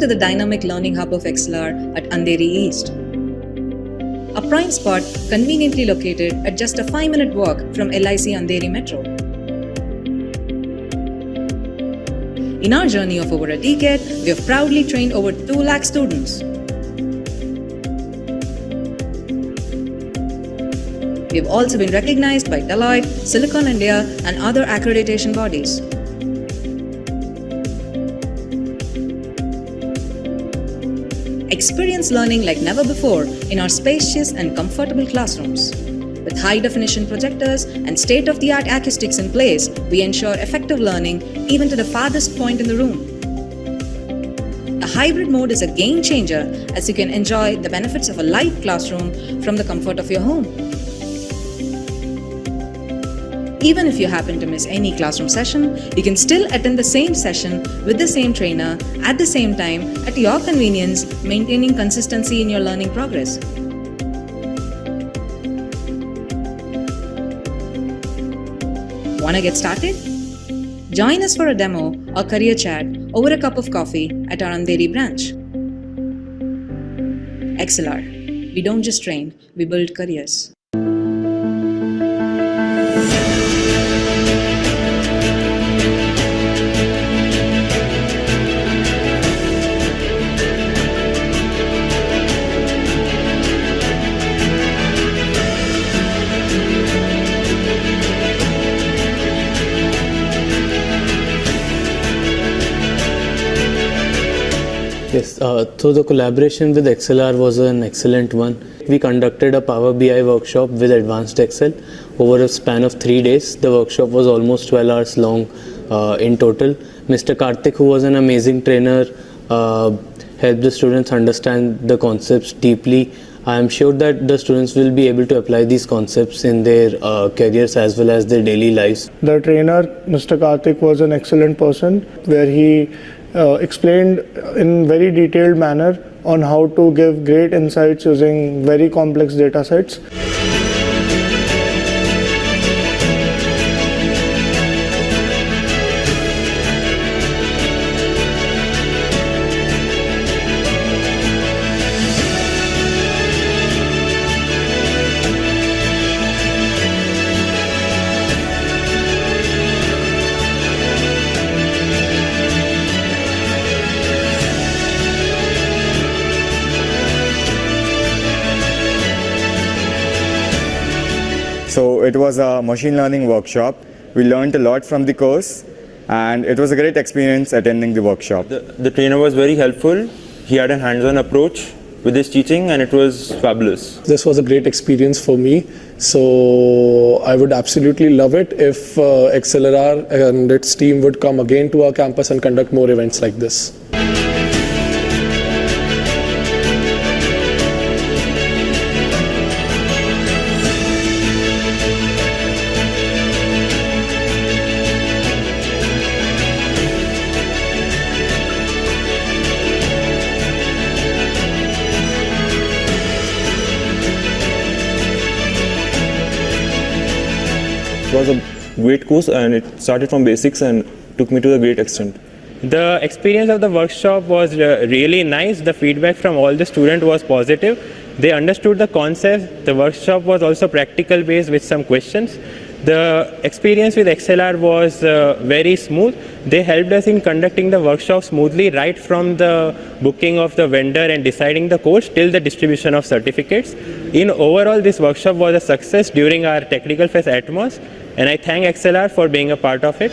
to the dynamic learning hub of XLR at Andheri East. A prime spot conveniently located at just a 5-minute walk from LIC Andheri Metro. In our journey of over a decade, we have proudly trained over 2 lakh students. We have also been recognized by Deloitte, Silicon India, and other accreditation bodies. Experience learning like never before in our spacious and comfortable classrooms. With high-definition projectors and state-of-the-art acoustics in place, we ensure effective learning even to the farthest point in the room. The hybrid mode is a game changer as you can enjoy the benefits of a light classroom from the comfort of your home. Even if you happen to miss any classroom session, you can still attend the same session with the same trainer at the same time at your convenience, maintaining consistency in your learning progress. Wanna get started? Join us for a demo or career chat over a cup of coffee at our Andheri branch. XLR. We don't just train, we build careers. Yes, so the collaboration with XLR was an excellent one. We conducted a Power BI workshop with Advanced Excel over a span of 3 days. The workshop was almost 12 hours long in total. Mr. Karthik, who was an amazing trainer, helped the students understand the concepts deeply. I am sure that the students will be able to apply these concepts in their careers as well as their daily lives. The trainer, Mr. Karthik, was an excellent person where he explained in very detailed manner on how to give great insights using very complex data sets. So it was a machine learning workshop. We learned a lot from the course and it was a great experience attending the workshop. The trainer was very helpful. He had a hands-on approach with his teaching and it was fabulous. This was a great experience for me. So I would absolutely love it if XLR and its team would come again to our campus and conduct more events like this. It was a great course and it started from basics and took me to a great extent. The experience of the workshop was really nice. The feedback from all the students was positive. They understood the concept. The workshop was also practical based with some questions. The experience with XLR was very smooth. They helped us in conducting the workshop smoothly right from the booking of the vendor and deciding the course till the distribution of certificates. In overall, this workshop was a success during our Technical Fest Atmos, and I thank XLR for being a part of it.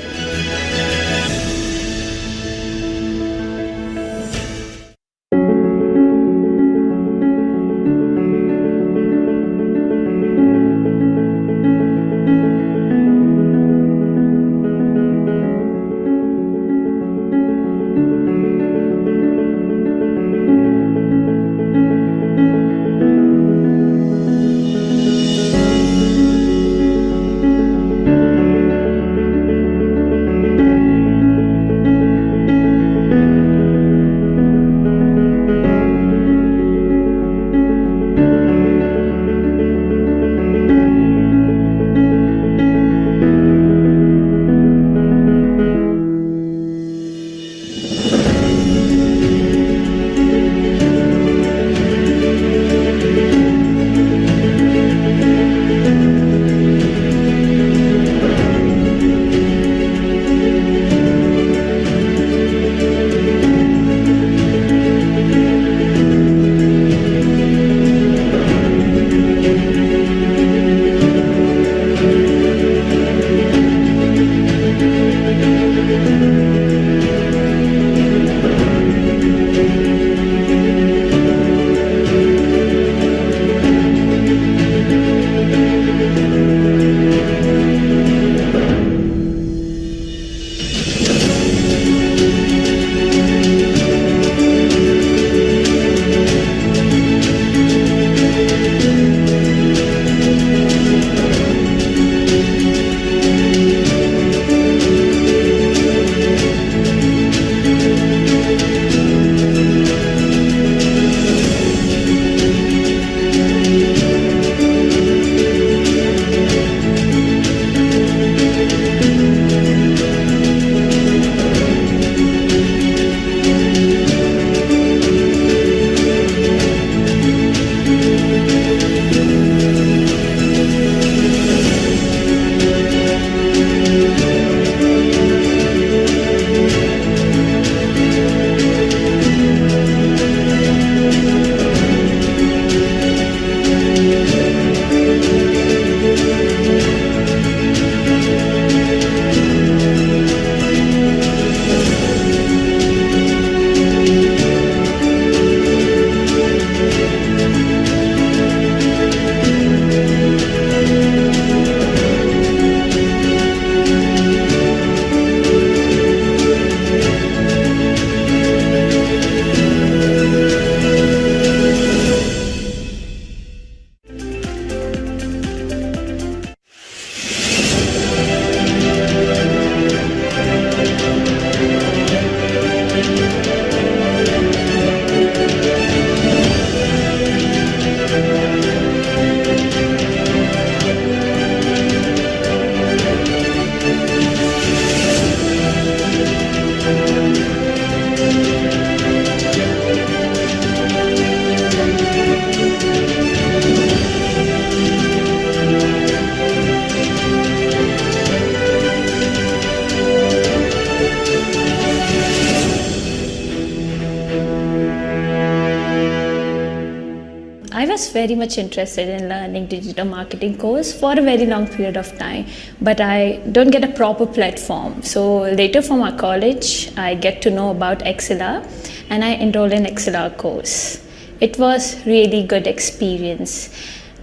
was very much interested in learning digital marketing course for a very long period of time, but I don't get a proper platform. So later for my college, I get to know about XLR and I enrolled in XLR course. It was really good experience.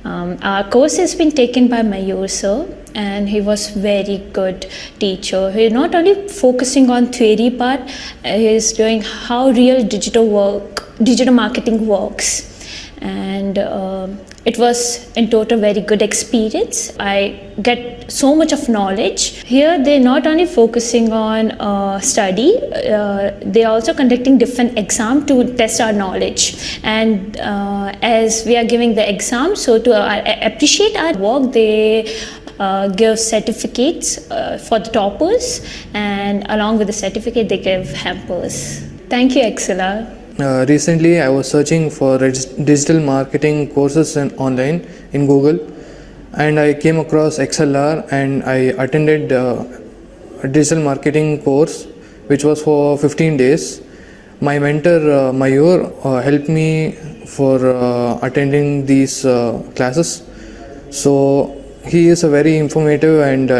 Our course has been taken by Mayur sir, and he was very good teacher. He not only focusing on theory part, he is doing how real digital marketing works, and it was in total very good experience. I get so much of knowledge. Here they're not only focusing on study, they're also conducting different exams to test our knowledge. And as we are giving the exam, so to appreciate our work, they give certificates for the toppers, and along with the certificate they give hampers. Thank you, XLR. Recently, I was searching for digital marketing courses online in Google, and I came across XLR, and I attended a digital marketing course which was for 15 days. My mentor Mayur helped me for attending these classes. So he is a very informative and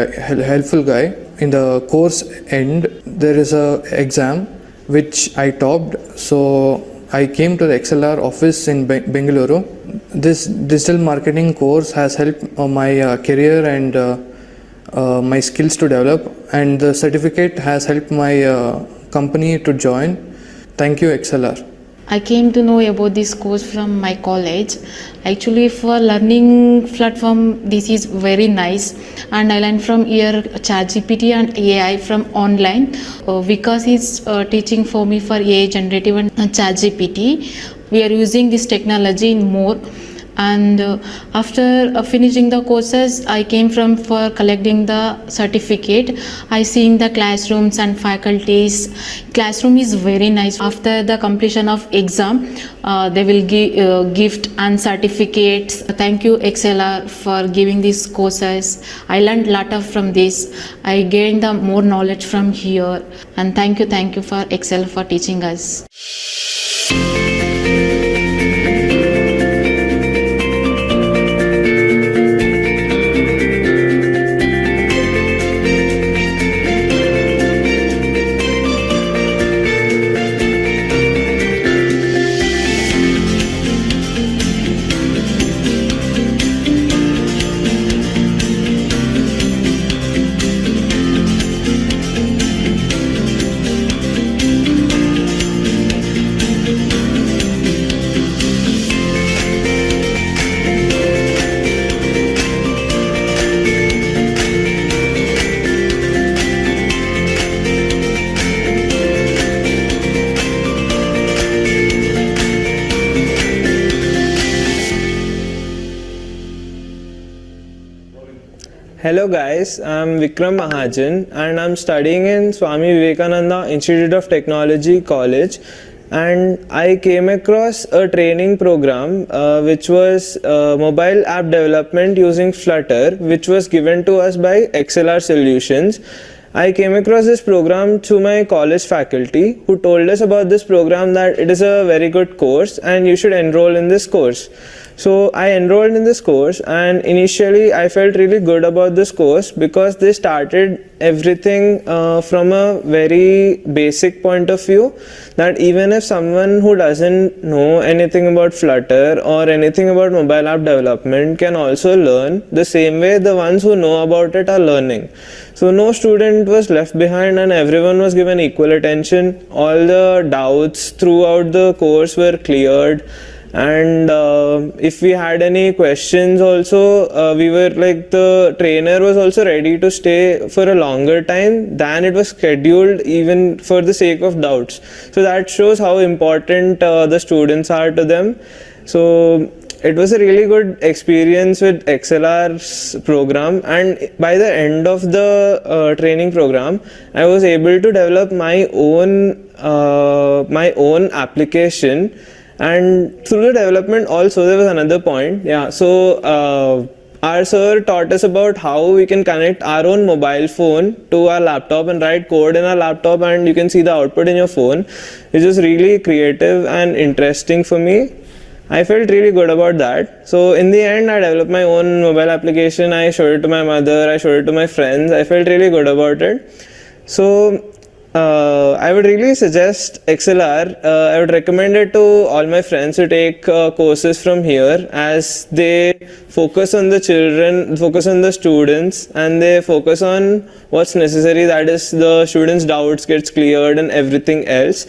helpful guy. In the course end, there is a exam which I topped, so I came to the XLR office in Bengaluru. This digital marketing course has helped my career and my skills to develop, and the certificate has helped my company to join. Thank you, XLR. I came to know about this course from my college. Actually, for learning platform, this is very nice, and I learned from here ChatGPT and AI from online. Vikas is teaching for me for AI generative and ChatGPT. We are using this technology in more. And after finishing the courses, I came for collecting the certificate. I seen the classrooms and faculties. Classroom is very nice. After the completion of exam, they will give gift and certificates. Thank you, XLR, for giving these courses. I learned a lot from this. I gained the more knowledge from here. And thank you for XLR for teaching us. Hello guys, I'm Vikram Mahajan and I'm studying in Swami Vivekananda Institute of Technology College, and I came across a training program which was mobile app development using Flutter, which was given to us by XLR Solutions. I came across this program through my college faculty, who told us about this program, that it is a very good course and you should enroll in this course. So I enrolled in this course, and initially I felt really good about this course because they started everything from a very basic point of view, that even if someone who doesn't know anything about Flutter or anything about mobile app development can also learn the same way the ones who know about it are learning. So no student was left behind and everyone was given equal attention. All the doubts throughout the course were cleared. And if we had any questions also, we were like, the trainer was also ready to stay for a longer time than it was scheduled, even for the sake of doubts. So that shows how important the students are to them. So it was a really good experience with XLR's program, and by the end of the training program, I was able to develop my own application. And through the development also, there was another point. So our sir taught us about how we can connect our own mobile phone to our laptop and write code in our laptop, and you can see the output in your phone, which is really creative and interesting for me. I felt really good about that. So in the end, I developed my own mobile application. I showed it to my mother, I showed it to my friends. I felt really good about it. So I would really suggest XLR. I would recommend it to all my friends to take courses from here, as they focus on the children, focus on the students, and they focus on what's necessary, that is the students' doubts gets cleared and everything else.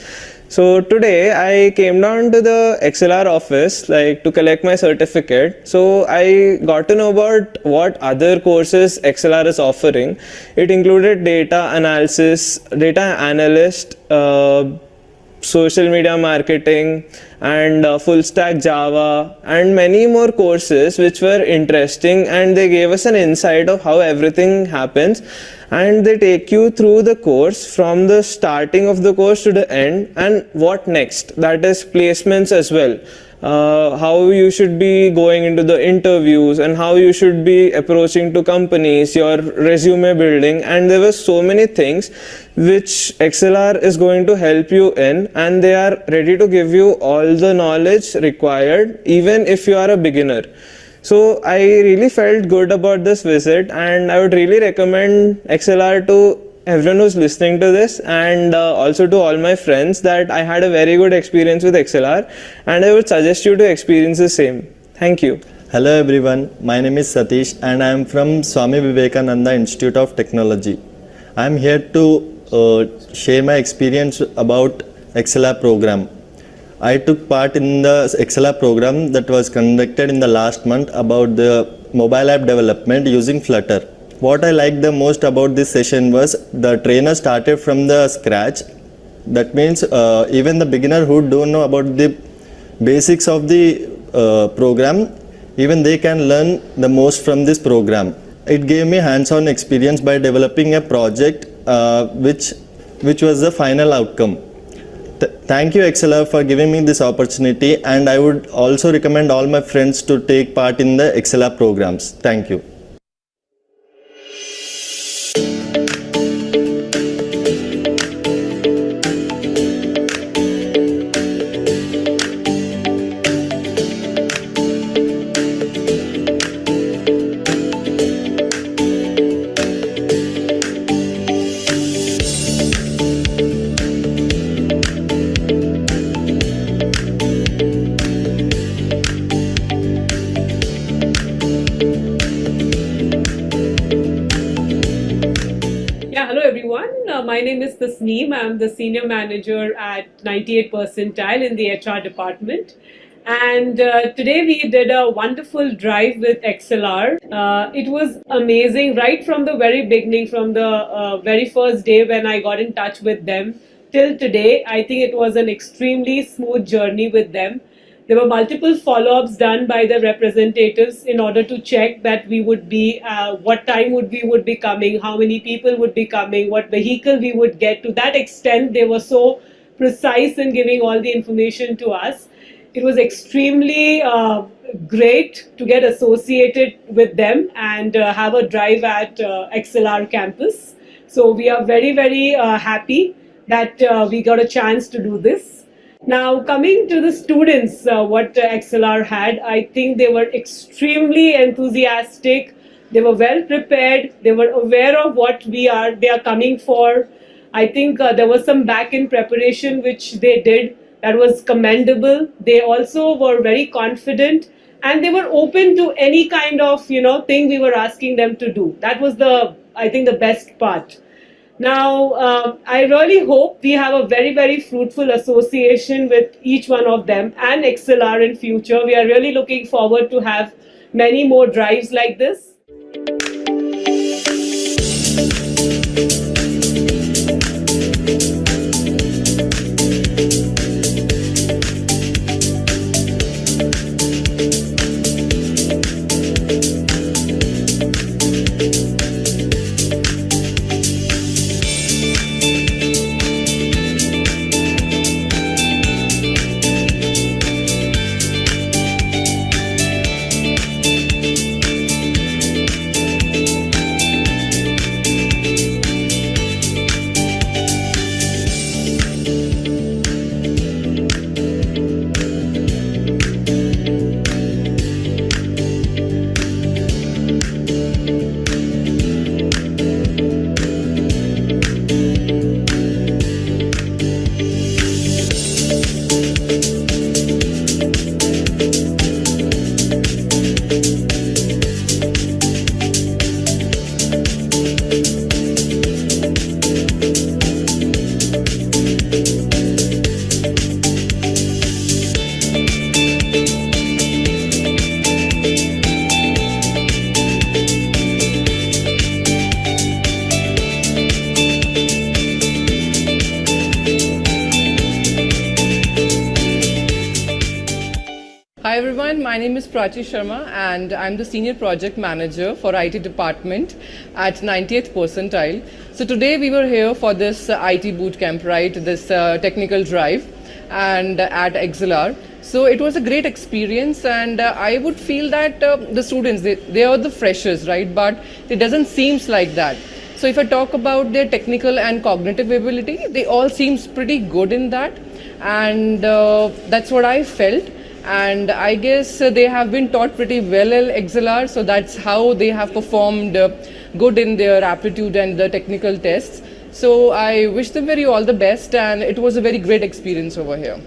So today I came down to the XLR office to collect my certificate. So I got to know about what other courses XLR is offering. It included data analysis, data analyst, social media marketing, and full stack Java, and many more courses which were interesting, and they gave us an insight of how everything happens, and they take you through the course from the starting of the course to the end, and what next, that is placements as well. How you should be going into the interviews and how you should be approaching to companies, your resume building, and there were so many things which XLR is going to help you in, and they are ready to give you all the knowledge required even if you are a beginner. So I really felt good about this visit, and I would really recommend XLR to everyone who's listening to this, and also to all my friends, that I had a very good experience with XLR, and I would suggest you to experience the same. Thank you. Hello everyone, my name is Satish and I am from Swami Vivekananda Institute of Technology. I am here to share my experience about XLR program. I took part in the XLR program that was conducted in the last month about the mobile app development using Flutter. What I liked the most about this session was the trainer started from the scratch. That means even the beginner who don't know about the basics of the program, even they can learn the most from this program. It gave me hands-on experience by developing a project which was the final outcome. Thank you XLR for giving me this opportunity, and I would also recommend all my friends to take part in the XLR programs. Thank you. My name is Tasneem. I'm the senior manager at 98 Percentile in the HR department. And today we did a wonderful drive with XLR. It was amazing right from the very beginning, from the very first day when I got in touch with them till today. I think it was an extremely smooth journey with them. There were multiple follow-ups done by the representatives in order to check that we would be, what time we would be coming, how many people would be coming, what vehicle we would get. To that extent, they were so precise in giving all the information to us. It was extremely great to get associated with them and have a drive at XLR campus. So we are very, very happy that we got a chance to do this. Now, coming to the students, what XLR had, I think they were extremely enthusiastic. They were well prepared. They were aware of what they are coming for. I think there was some back-end preparation which they did that was commendable. They also were very confident, and they were open to any kind of thing we were asking them to do. That was I think the best part. Now, I really hope we have a very, very fruitful association with each one of them and XLR in future. We are really looking forward to have many more drives like this. my name is Prachi Sharma and I'm the Senior Project Manager for IT Department at 90th percentile. So today we were here for this IT bootcamp, right, this technical drive and at XLR. So it was a great experience and I would feel that the students, they are the freshers, right, but it doesn't seem like that. So if I talk about their technical and cognitive ability, they all seems pretty good in that, and that's what I felt. And I guess they have been taught pretty well at XLR, so that's how they have performed good in their aptitude and the technical tests. So I wish them very all the best, and it was a very great experience over here.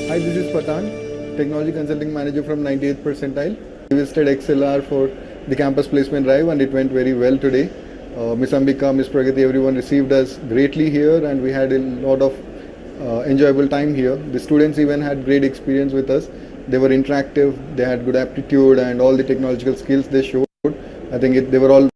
Hi, this is Patan, Technology Consulting Manager from 98th percentile. We visited XLR for the campus placement drive and it went very well today. Miss Ambika, Miss Pragati, everyone received us greatly here and we had a lot of enjoyable time here. The students even had great experience with us. They were interactive, they had good aptitude and all the technological skills they showed. I think they were all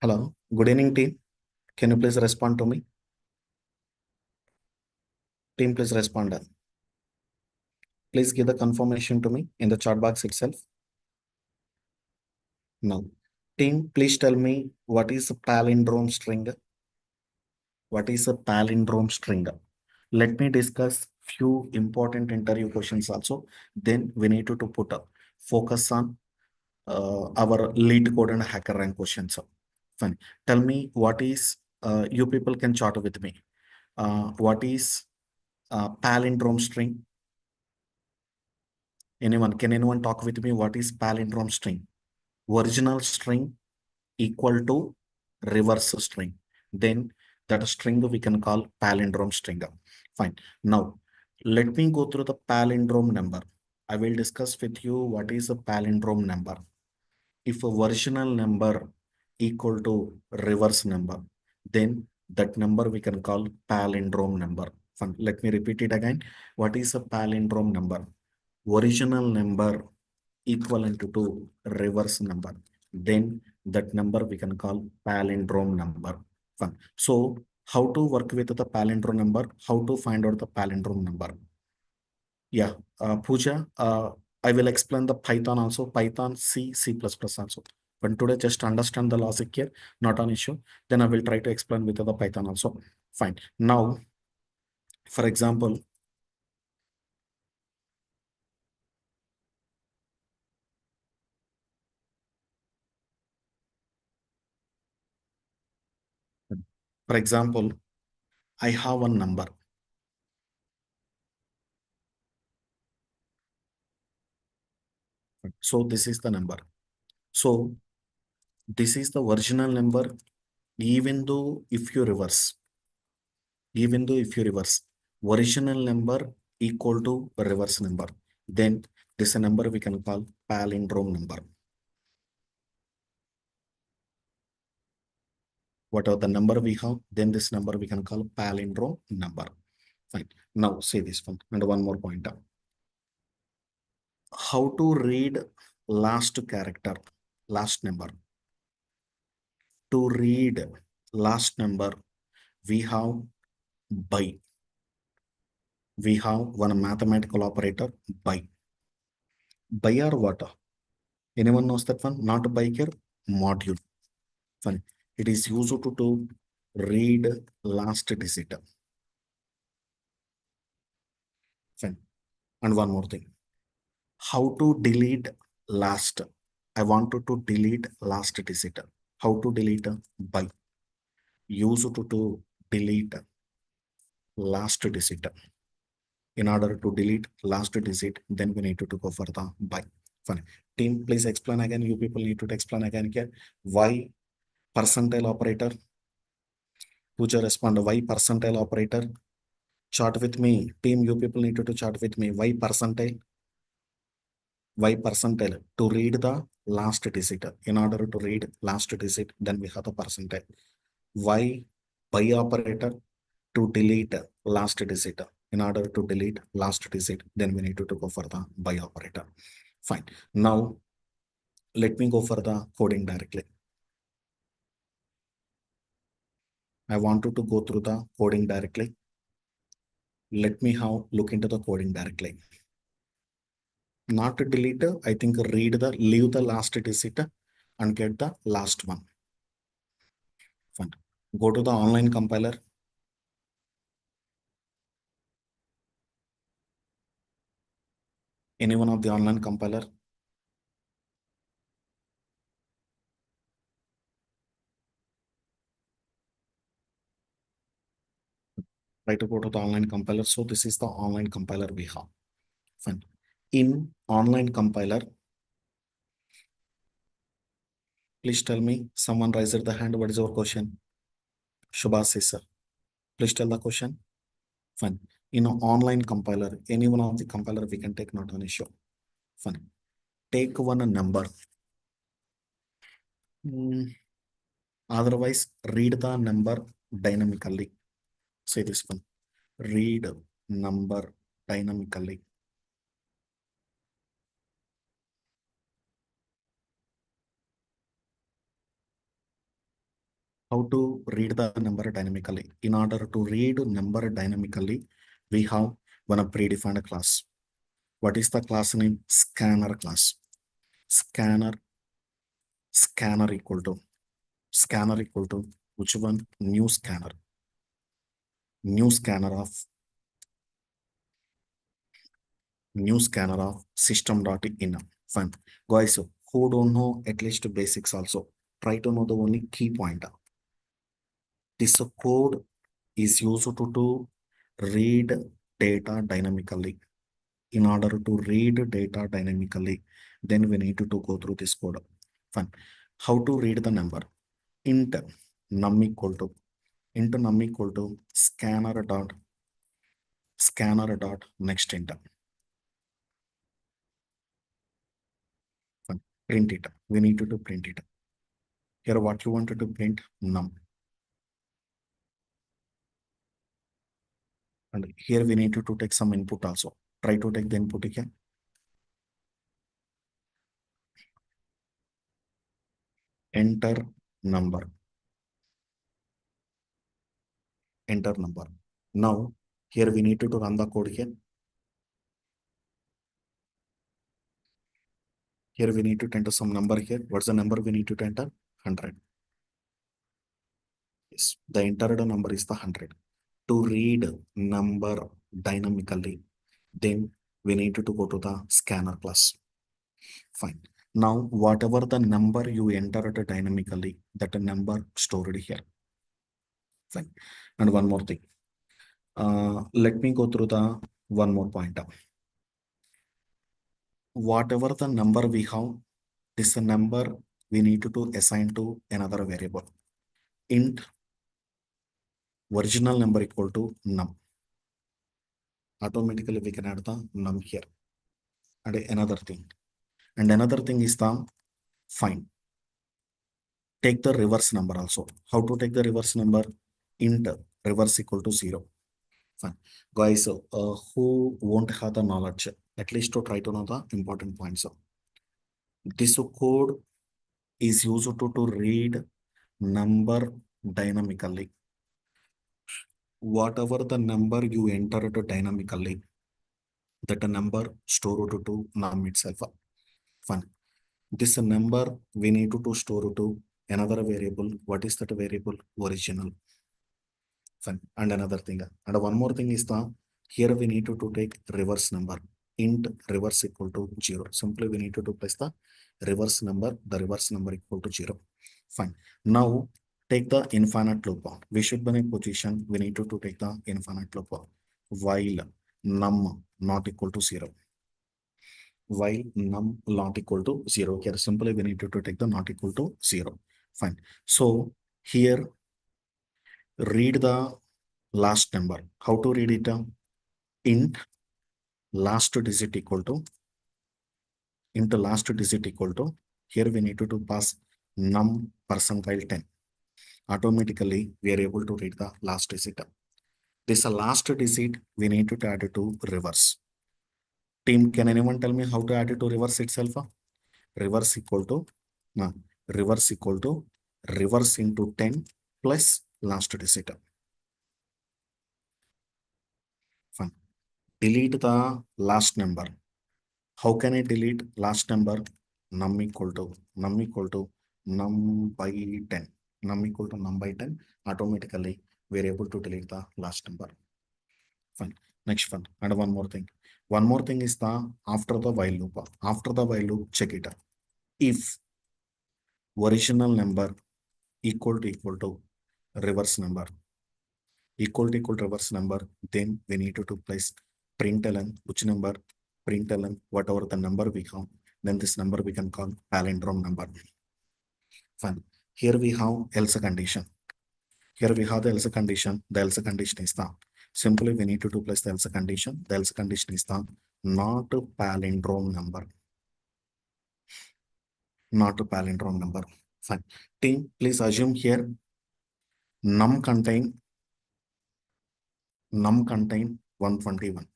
Hello, good evening team. Can you please respond to me? Team, please respond. Please give the confirmation to me in the chat box itself. Now, team, please tell me what is a palindrome string? What is a palindrome string? Let me discuss few important interview questions also. Then we need to put a focus on our lead code and hacker rank questions. Fine. Tell me what is, you people can chat with me. What is palindrome string? Can anyone talk with me? What is palindrome string? Original string equal to reverse string. Then that string we can call palindrome string. Fine. Now, let me go through the palindrome number. I will discuss with you what is a palindrome number. If a original number equal to reverse number, then that number we can call palindrome number. Fine. Let me repeat it again. What is a palindrome number? Original number equivalent to reverse number, then that number we can call palindrome number. Fine. So how to work with the palindrome number? How to find out the palindrome number? Yeah, Pooja, I will explain the Python also, Python, C, C++ also. But today just understand the logic here, not an issue. Then I will try to explain with the Python also. Fine. Now, for example, For example, I have one number. So this is the number. So this is the original number, even though if you reverse, original number equal to reverse number, then this number we can call palindrome number. Whatever the number we have, then this number we can call palindrome number. Fine. Now say this one and one more point. How to read last character, last number. To read last number, we have by. We have one mathematical operator by. By or what? Anyone knows that one? Not by here, module. Fine. It is used to read last digit. Fine. And one more thing. How to delete last? I wanted to delete last digit. How to delete? By. Used to delete last digit. In order to delete last digit, then we need to go for the by. Fine. Team, please explain again. You people need to explain again here. Why percentile operator? Puja respond. Why percentile operator? Chart with me. Team, you people need to chart with me. Why percentile? Why percentile? To read the last digit. In order to read last digit, then we have the percentile. Why by operator? To delete last digit. In order to delete last digit, then we need to go for the by operator. Fine. Now, let me go for the coding directly. I wanted to go through the coding directly. Let me look into the coding directly. Not to delete, I think leave the last digit and get the last one. Fine. Go to the online compiler. Any one of the online compiler. Try to go to the online compiler. So this is the online compiler we have. Fine. In online compiler, please tell me, someone raised the hand. What is your question? Shubhas sir. Please tell the question. Fine. In an online compiler, any one of the compiler we can take, not an issue. Fine. Take one number. Otherwise, read the number dynamically. Say this one. Read number dynamically. How to read the number dynamically? In order to read number dynamically, we have one predefined class. What is the class name? Scanner class. Scanner equal to which one? New scanner of system.in. Fine. Guys, who don't know at least basics also, try to know the only key point. This code is used to read data dynamically. In order to read data dynamically, then we need to go through this code. Fine. How to read the number? Int num equal to scanner dot next int. Fine. Print it. We need to print it. Here what you wanted to print? Num. And here we need to take some input also. Try to take the input again. Enter number. Now, here we need to run the code here. Here we need to enter some number here. What's the number we need to enter? 100. Yes, the entered number is the 100. To read number dynamically, then we need to go to the scanner class. Fine. Now, whatever the number you entered dynamically, that number stored here. Fine. And one more thing. Let me go through the one more point. Whatever the number we have, this number we need to assign to another variable. Int original number equal to num. Automatically we can add the num here. And another thing. And another thing is the find. Take the reverse number also. How to take the reverse number? Int reverse equal to 0. Fine. Guys, who won't have the knowledge, at least to try to know the important points. This code is used to read number dynamically. Whatever the number you enter dynamically, that number stored to num itself. Fine. This number we need to store to another variable. What is that variable? Original. Fine. And another thing. And one more thing is the here we need to take reverse number. Int reverse equal to 0. Simply we need to place the reverse number equal to 0. Fine. Now take the infinite loop. We should be in a position we need to take the infinite loop while num not equal to 0. While num not equal to 0. Here simply we need to take the not equal to 0. Fine. So here read the last number. How to read it? Int last digit equal to here we need to pass num percentile 10. Automatically we are able to read the last digit. This last digit we need to add it to reverse. Team, can anyone tell me how to add it to reverse itself? Reverse equal to reverse into 10 plus last digit. Fine. Delete the last number. How can I delete last number? Num equal to num by 10. Num equal to num by 10. Automatically we are able to delete the last number. Fine. Next one. And one more thing. One more thing is the after the while loop. After the while loop, check it. If original number equal to reverse number equal to reverse number, then we need to place println which number, println whatever the number we have, then this number we can call palindrome number. Fine. Here we have else condition. Here we have the else condition. The else condition is the simply we need to place the else condition. The else condition is the not a palindrome number. Not a palindrome number. Fine. Team, please assume here num contain 121.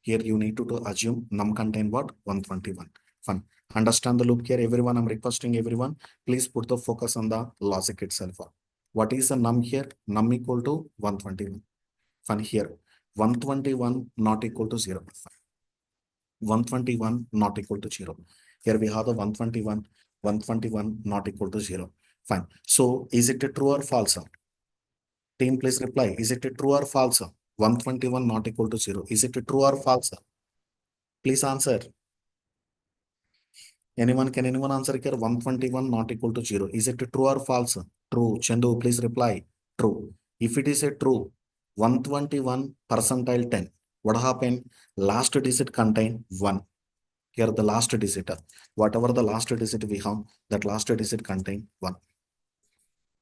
Here you need to assume num contain what? 121. Fine. Understand the loop here, everyone. I'm requesting everyone, please put the focus on the logic itself. What is the num here? Num equal to 121. Fine. Here 121 not equal to 0. 121 not equal to 0. Here we have the 121 not equal to 0. Fine. So is it a true or false? Team, please reply. Is it a true or false? 121 not equal to 0. Is it a true or false? Please answer. Can anyone answer here? 121 not equal to 0. Is it a true or false? True. Chandu, please reply. True. If it is a true, 121 percentile 10. What happened? Last digit contain 1. Here the last digit. Whatever the last digit we have, that last digit contain 1.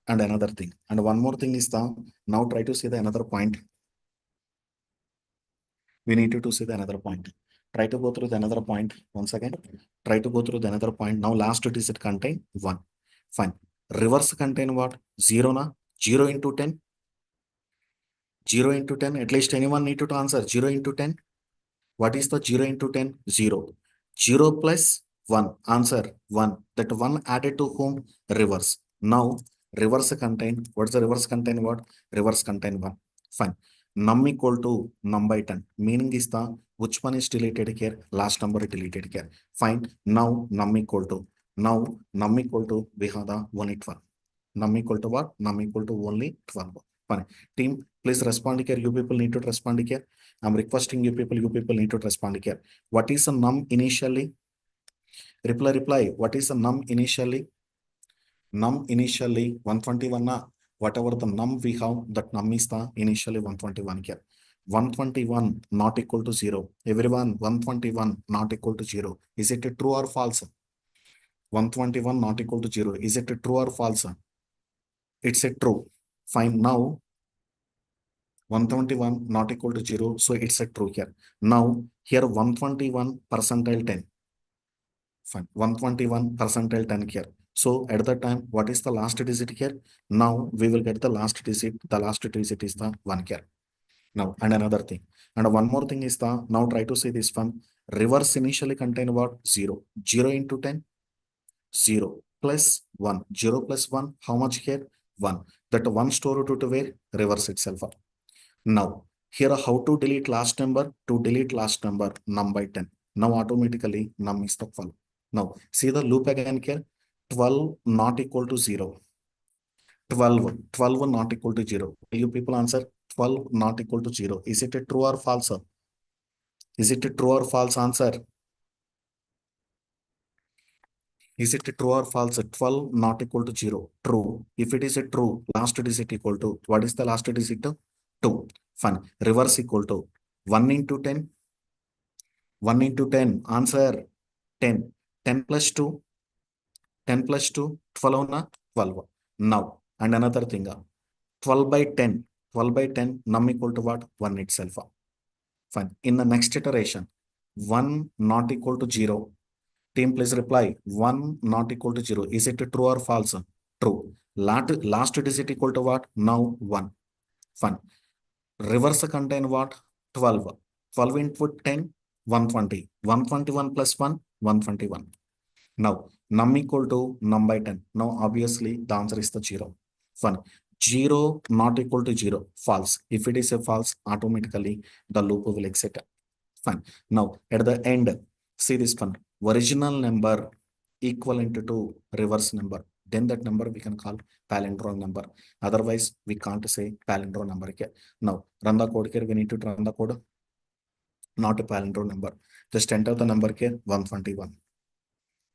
And another thing. And one more thing is the now try to see the another point. We need to see the another point. Try to go through the another point once again. Try to go through the another point. Now last digit contain 1. Fine. Reverse contain what? 0 na? 0 into 10. 0 into 10. At least anyone need to answer 0 into 10. What is the 0 into 10? 0. 0 plus 1. Answer 1. That 1 added to whom? Reverse. Now reverse contain. What's the reverse contain what? Reverse contain 1. Fine. Num equal to num by 10. Meaning is the which one is deleted here? Last number is deleted here. Fine. Now num equal to we have the only 12. Num equal to what? Num equal to only 12. Fine. Team, please respond here. You people need to respond here. I'm requesting you people need to respond here. What is the num initially? Reply. What is the num initially? Num initially 121 na? whatever the num we have, that num is the initially 121 here. 121 not equal to 0. Everyone, 121 not equal to 0. Is it a true or false? 121 not equal to 0. Is it a true or false? It's a true. Fine. Now 121 not equal to 0. So it's a true here. Now here 121 percentile 10. Fine. 121 percentile 10 here. So at the time, what is the last digit here? Now we will get the last digit. The last digit is the 1 here. Now, and another thing. And one more thing is the, now try to say this one. Reverse initially contain what? 0. 0 into 10. 0 plus 1. 0 plus 1. How much here? 1. That 1 stored to where? Reverse itself. Now, here how to delete last number? To delete last number, num by 10. Now automatically num is the 12. Now, see the loop again here. 12 not equal to 0. 12 not equal to 0. Will you people answer? 12 not equal to 0. Is it a true or false? Is it a true or false answer? Is it a true or false? 12 not equal to 0. True. If it is a true, last digit equal to, what is the last digit? 2. Fine. Reverse equal to 1 into 10. 1 into 10. Answer 10. 10 plus 2. 10 plus 2. 12 na? 12. Now, and another thing. 12 by 10. 12 by 10. Num equal to what? 1 itself. Fine. In the next iteration, 1 not equal to 0. Team, please reply. 1 not equal to 0. Is it true or false? True. Last digit equal to what? Now 1. Fine. Reverse contain what? 12. 12 into 10, 120. 121 plus 1, 121. Now, num equal to num by 10. Now, obviously, the answer is the 0. Fine. 0 not equal to 0. False. If it is a false, automatically the loop will exit. Fine. Now, at the end, see this one. Original number equivalent to reverse number. Then that number we can call palindrome number. Otherwise, we can't say palindrome number here. Now, run the code here. We need to run the code. Not a palindrome number. Just enter the number here, 121.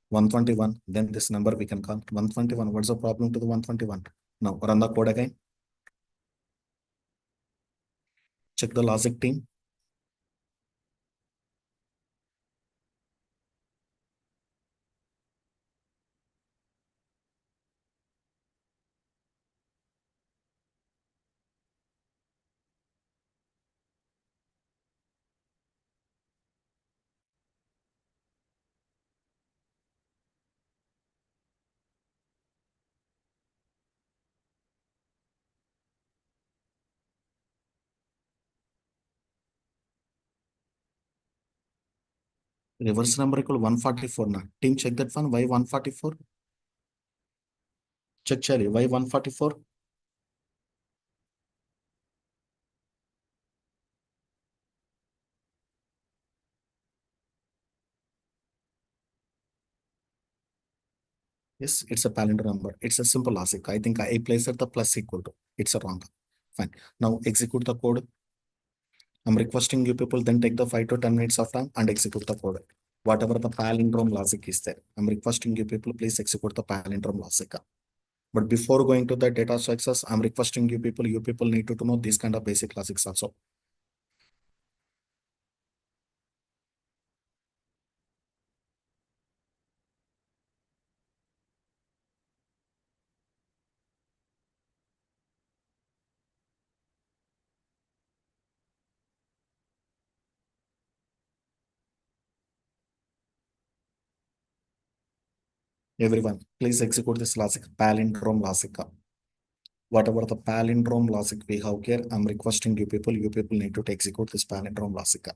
121. Then this number we can call 121. What's the problem to the 121? Now, run the code again. Check the logic team. Reverse number equal 144 now. Team, check that one. Why 144? Check Charlie. Why 144? Yes, it's a palindrome number. It's a simple logic. I think I placed the plus equal to. It's a wrong. Fine. Now execute the code. I'm requesting you people then take the 5 to 10 minutes of time and execute the code. Whatever the palindrome logic is there. I'm requesting you people please execute the palindrome logic. But before going to the data structures, I'm requesting you people need to know these kind of basic logics also. Everyone, please execute this logic, palindrome logic. Whatever the palindrome logic we have here, I'm requesting you people need to execute this palindrome logic.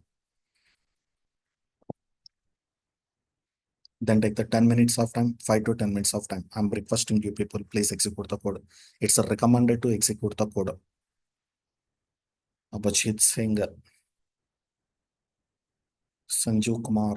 Then take the 10 minutes of time, 5 to 10 minutes of time. I'm requesting you people, please execute the code. It's recommended to execute the code. Abhijit Singh, Sanju Kumar.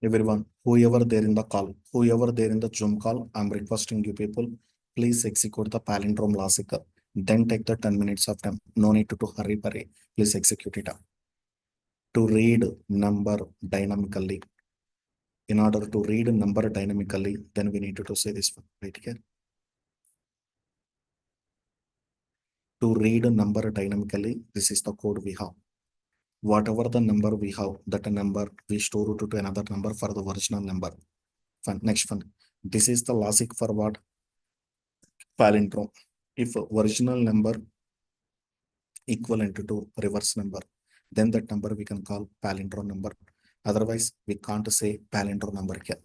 Everyone, whoever there in the call, whoever there in the Zoom call, I'm requesting you people, please execute the palindrome logic. Then take the 10 minutes of time. No need to hurry. Please execute it. To read number dynamically. In order to read number dynamically, then we need to say this one right here. To read a number dynamically, this is the code we have. Whatever the number we have, that number we store it to another number for the original number. Fine. Next one. This is the logic for what? Palindrome. If original number equivalent to reverse number, then that number we can call palindrome number. Otherwise, we can't say palindrome number here.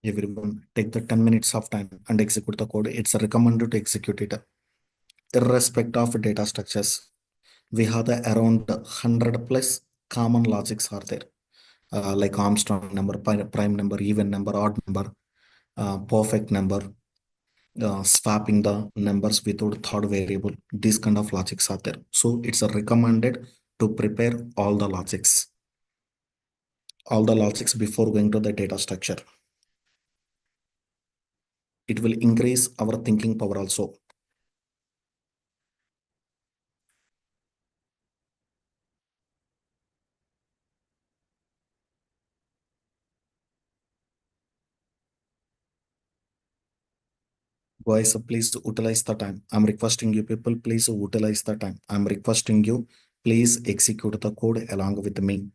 Everyone take the 10 minutes of time and execute the code. It's recommended to execute it. Irrespective of data structures, we have the around 100 plus common logics are there. Like Armstrong number, prime number, even number, odd number, perfect number, swapping the numbers without third variable. These kind of logics are there. So it's recommended to prepare all the logics before going to the data structure. It will increase our thinking power also. Guys, please utilize the time. I'm requesting you people, please utilize the time. I'm requesting you, please execute the code along with me.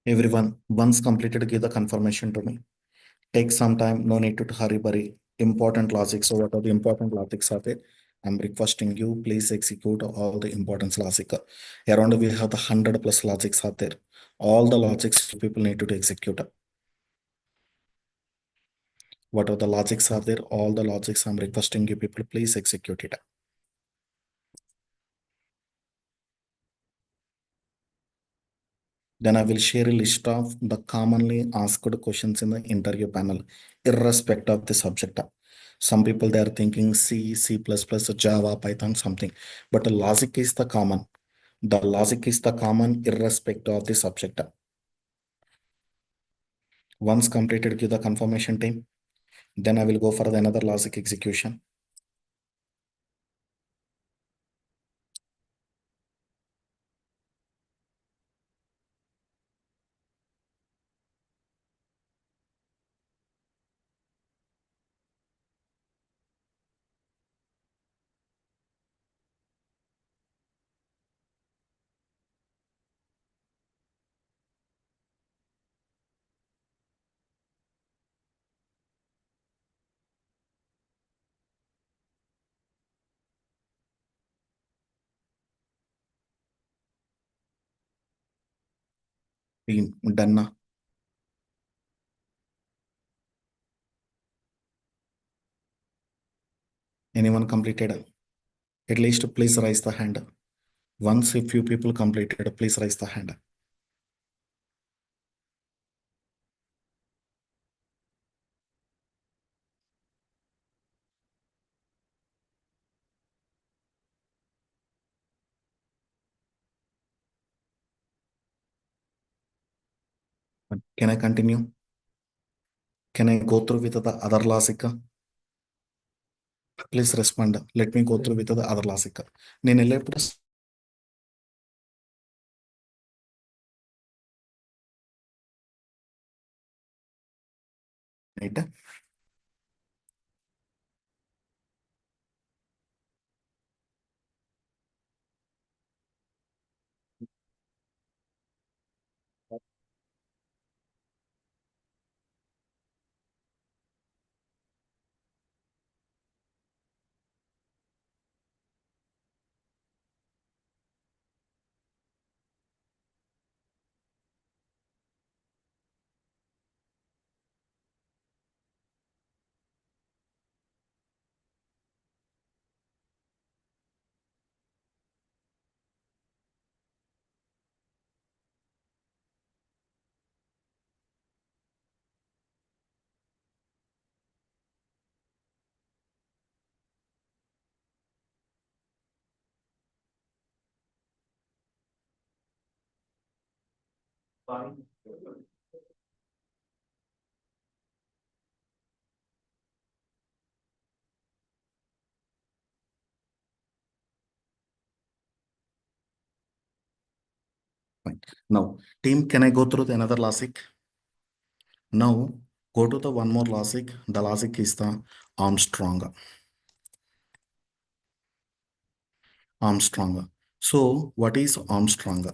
Everyone, once completed, give the confirmation to me. Take some time, no need to hurry. Important logic. So what are the important logics are there? I'm requesting you, please execute all the important logic. Around we have the 100 plus logics are there. All the logics people need to execute. Whatever the logics are there, all the logics I'm requesting you people, please execute it. Then I will share a list of the commonly asked questions in the interview panel, irrespective of the subject. Some people they are thinking C, C++, Java, Python, something. But the logic is the common. The logic is the common irrespective of the subject. Once completed, give the confirmation time. Then I will go for the another logic execution. Team, done now. Anyone completed? At least please raise the hand. Once a few people completed, please raise the hand. Can I continue? Can I go through with the other logic? Please respond. Let me go through with the other logic. నేను ఎల్లప్పుడు right? Fine. Now, team, can I go through the another logic? Now, go to the one more logic. The logic is the Armstrong. Armstrong. So, what is Armstrong?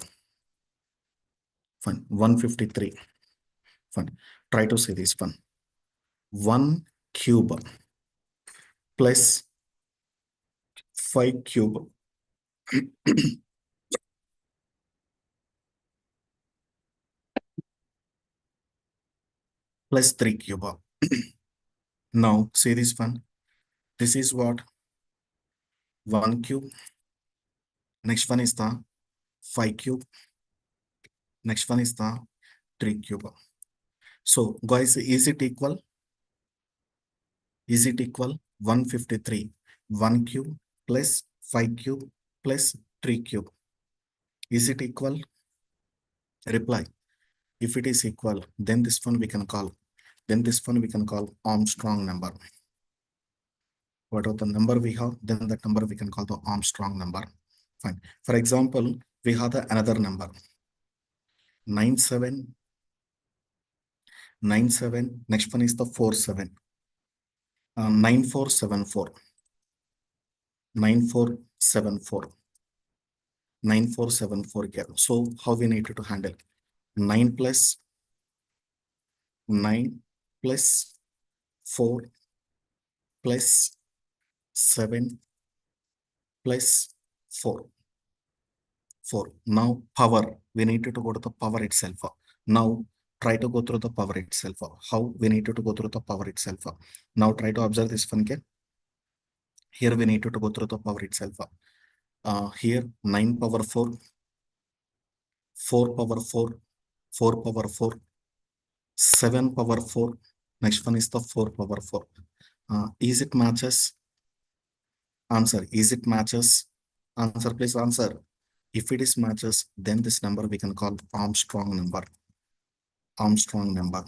Fine. 153. Fine. Try to say this one. 1 cube plus 5 cube plus 3 cube. Now, say this one. This is what? 1 cube. Next one is the 5 cube. Next one is the 3 cube. So, guys, is it equal? Is it equal? 153. 1 cube plus 5 cube plus 3 cube. Is it equal? Reply. If it is equal, then this one we can call. Then this one we can call Armstrong number. Whatever the number we have, then that number we can call the Armstrong number. Fine. For example, we have the another number. 97. Next one is the 47. 9474. 9474. 9474 here. So how we need to handle 9 plus 9 plus 4 plus 7 plus 4. 4. Now power, we need to go to the power itself. Now try to go through the power itself. How we need to go through the power itself. Now try to observe this one. Here we need to go through the power itself. Here 9 power 4, 4 power 4, 4 power 4, 7 power 4. Next one is the 4 power 4. Is it matches? Answer. Is it matches? Answer, please answer. If it is matches, then this number we can call Armstrong number. Armstrong number.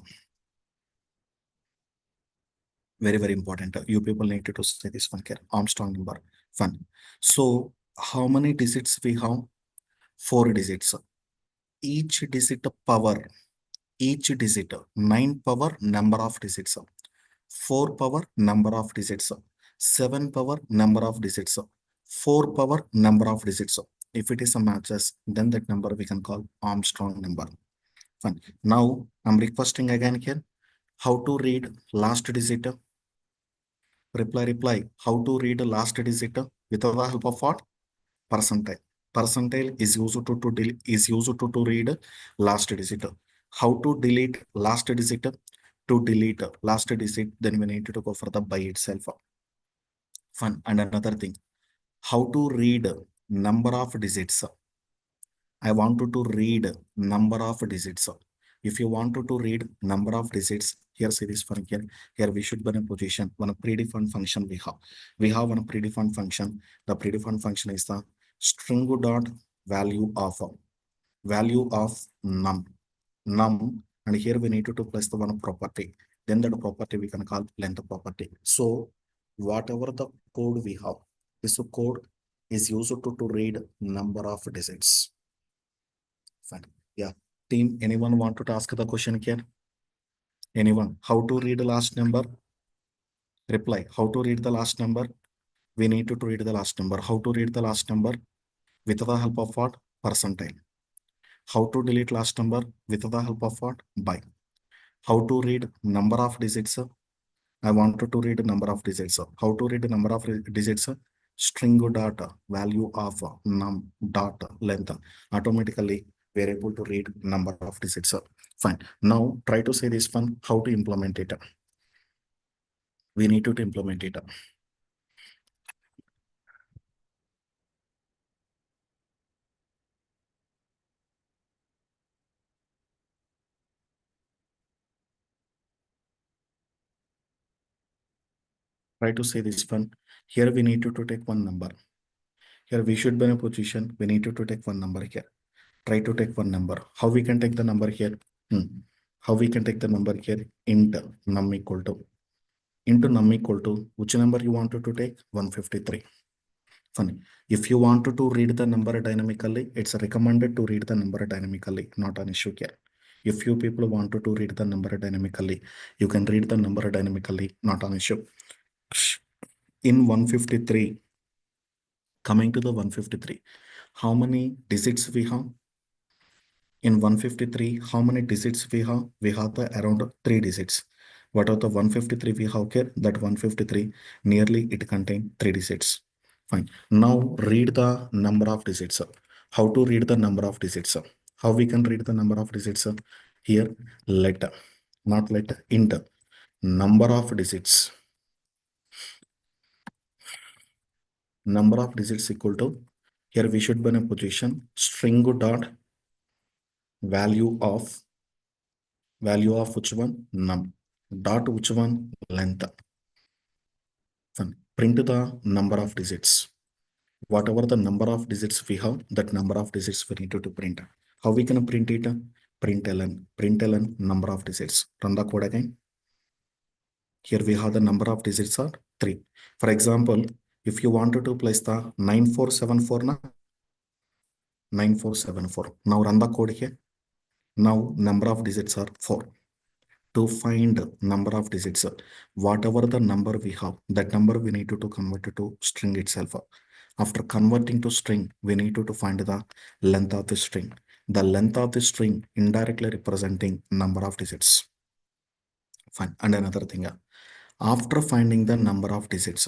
Very, very important. You people need to say this one here. Armstrong number. Fun. So how many digits we have? 4 digits. Each digit power. Each digit. 9 power number of digits. 4 power number of digits. 7 power number of digits. 4 power number of digits. If it is a matches, then that number we can call Armstrong number. Fine. Now I'm requesting again here how to read last digit. Reply. How to read last digit with the help of what? Percentile. Percentile is used to read last digit. How to delete last digit? To delete last digit, then we need to go for the by itself. Fun. And another thing, how to read number of digits. I wanted to read number of digits. If you wanted to read number of digits, here see this one here. Here we should be in a position, one predefined function we have. We have one predefined function. The predefined function is the string dot value of num. And here we need to place the one property. Then that property we can call length property. So whatever the code we have, this code is used to read number of digits. Fine. Yeah. Team, anyone want to ask the question here? Anyone? How to read the last number? Reply. How to read the last number? We need to read the last number. How to read the last number? With the help of what? Percentile. How to delete last number? With the help of what? By. How to read number of digits? I wanted to read number of digits. How to read number of digits? String data value of num dot length. Automatically we are able to read number of digits. Fine. Now try to say this one, how to implement it. We need to implement it. Try to say this one. Here we need to take one number. Here we should be in a position. We need to take one number here. Try to take one number. How we can take the number here? How we can take the number here? Int num equal to. Into num equal to which number you wanted to take? 153. Funny. If you wanted to read the number dynamically, it's recommended to read the number dynamically, not an issue here. If you people wanted to read the number dynamically, you can read the number dynamically, not an issue. In 153, coming to the 153, how many digits we have? In 153, how many digits we have? We have the around 3 digits. What are the 153 we have here? That 153, nearly it contains 3 digits. Fine. Now read the number of digits. How to read the number of digits? How we can read the number of digits? Here, let, not let, int, number of digits. Number of digits equal to, here we should be in a position, string dot value of which one? Num. Dot which one? Length. Then print the number of digits. Whatever the number of digits we have, that number of digits we need to print. How we can print it? Println number of digits. Run the code again. Here we have the number of digits are 3. For example, if you wanted to place the 9474 na 9474. Now run the code here. Now number of digits are 4. To find number of digits, whatever the number we have, that number we need to convert it to string itself. After converting to string, we need to find the length of the string. The length of the string indirectly representing number of digits. Fine. And another thing, after finding the number of digits,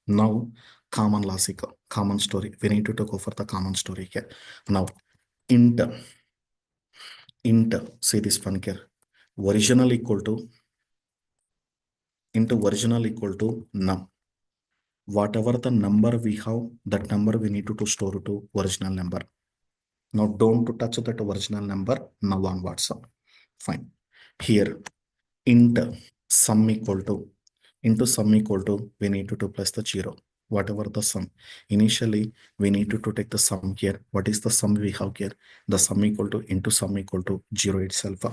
now common logic, common story. We need to go for the common story here. Now int, see this one here. original equal to into original equal to num. Whatever the number we have, that number we need to store to original number. Now don't touch that original number now onwards. Fine. Here int sum equal to we need to plus the 0. Whatever the sum. Initially we need to take the sum here. What is the sum we have here? The sum equal to into sum equal to 0 itself.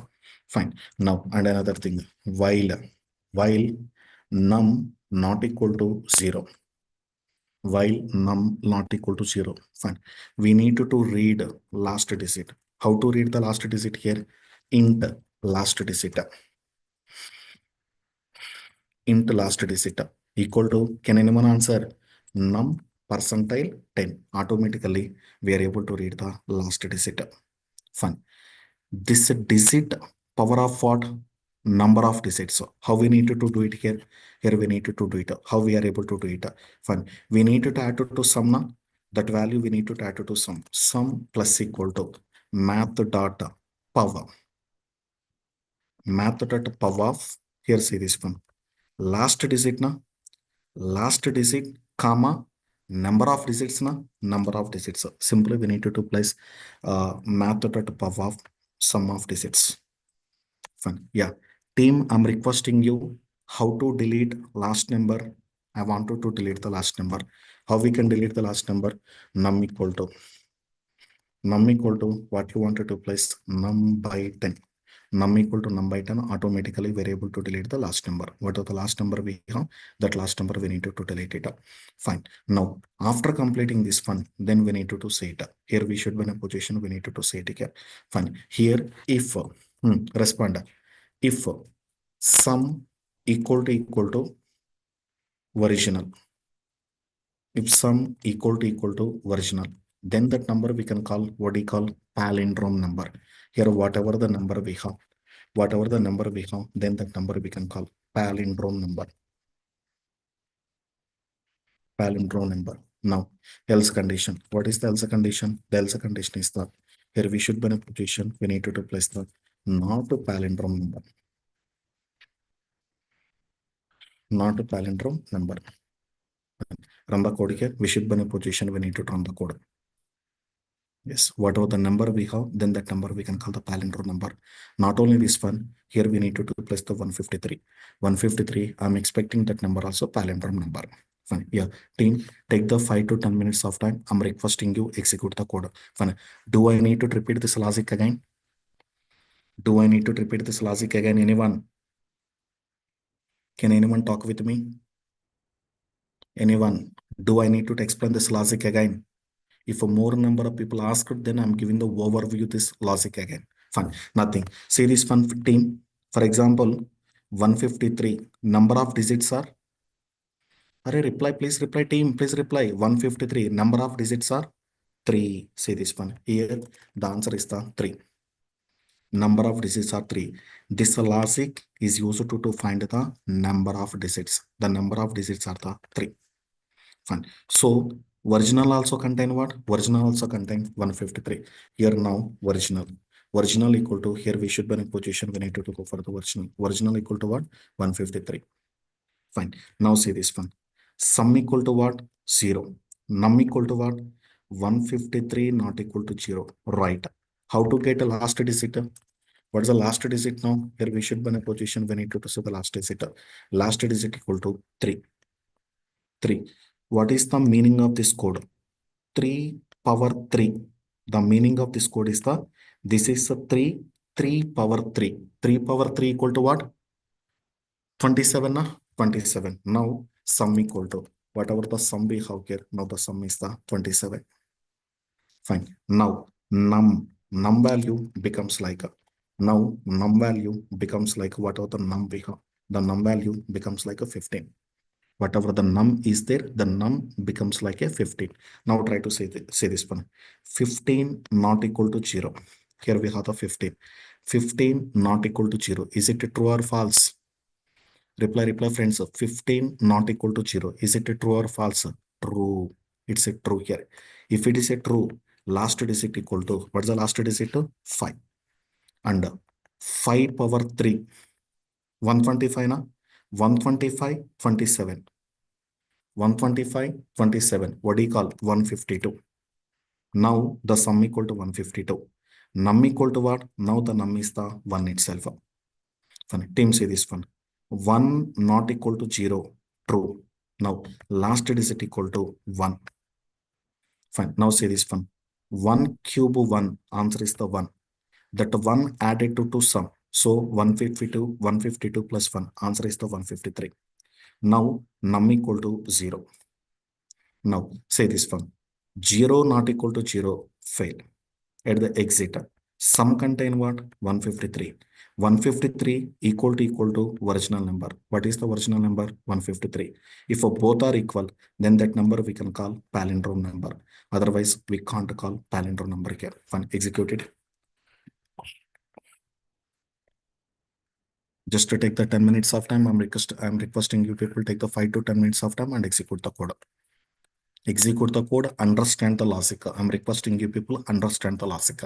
Fine. Now and another thing, while num not equal to 0. While num not equal to 0. Fine. We need to read last digit. How to read the last digit here? Int last digit. Int last digit equal to, can anyone answer? Num percentile 10. Automatically we are able to read the last digit. Fine. This digit power of what? Number of digits. So how we need to do it here? Here we need to do it. How we are able to do it? Fine. We need to add to sum now. That value we need to add to sum. Sum plus equal to math dot power. Math dot power of, here see this one. Last digit na. Last digit comma number of digits na. Number of digits. Simply we need to place math dot power of sum of digits. Fine. Yeah. Team, I'm requesting you how to delete last number. I wanted to delete the last number. How we can delete the last number? Num equal to what you wanted to place? Num by 10. Num equal to num by 10. Automatically we're able to delete the last number. What are the last number we have? That last number we need to delete it. Fine. Now after completing this one, then we need to say it. Here we should be in a position we need to say it here. Fine. Here if respond. If sum equal to original, if sum equal to original, then that number we can call what we call palindrome number. Here whatever the number we have, then that number we can call palindrome number. Palindrome number. Now else condition. What is the else condition? The else condition is that here we should be in a position we need to place the not a palindrome number. Not a palindrome number. Run the code here. We should be in a position we need to run the code. Yes, whatever the number we have, then that number we can call the palindrome number. Not only this one, here we need to place the 153. 153, I'm expecting that number also palindrome number. Fine. Yeah, team, take the 5 to 10 minutes of time. I'm requesting you execute the code. Fine. Do I need to repeat this logic again? Do I need to repeat this logic again? Anyone? Can anyone talk with me? Anyone? Do I need to explain this logic again? If a more number of people ask it, then I'm giving the overview this logic again. Fine. Nothing. See this 115. For example, 153. Number of digits are. Reply, please reply, team. Please reply. 153. Number of digits are 3. See this one. Here the answer is the 3. Number of digits are 3. This logic is used to find the number of digits. The number of digits are the 3. Fine. So original also contain what? Original also contain 153. Here now original equal to, here we should be in a position we need to go for the original. Original equal to what? 153. Fine. Now see this one. Sum equal to what? 0. Num equal to what? 153 not equal to 0. Right. How to get a last digit? What is the last digit now? Here we should be in a position we need to see the last digit. Last digit equal to 3. 3. What is the meaning of this code? 3 power 3. The meaning of this code is this is a 3 power 3. 3 power 3 equal to what? 27 na? 27. Now sum equal to, whatever the sum we have here, now the sum is the 27. Fine. Now num value becomes like whatever the num we have, the num value becomes like a 15. Whatever the num is there, the num becomes like a 15. Now try to say this one. 15 not equal to 0. Here we have the 15. 15 not equal to 0. Is it true or false? Reply friends. 15 not equal to 0. Is it true or false? True. It's a true here. If it is a true, last digit equal to, what's the last digit? 5. And 5 power 3. 125 na? 125, 27. 125, 27. What do you call? 152. Now the sum equal to 152. Num equal to what? Now the num is the 1 itself. Fine. Team say this one. 1 not equal to 0. True. Now last digit equal to 1. Fine. Now say this one. 1 cube 1. Answer is the 1. That 1 added to sum. So 152 plus 1. Answer is the 153. Now num equal to 0. Now say this one. 0 not equal to 0. Fail. At the exit. Sum contain what? 153. 153 equal to original number. What is the original number? 153. If both are equal, then that number we can call palindrome number. Otherwise, we can't call palindrome number here. Fine, execute it. Just to take the 10 minutes of time, I'm requesting you people take the 5 to 10 minutes of time and execute the code. Execute the code, understand the logic. I'm requesting you people understand the logic.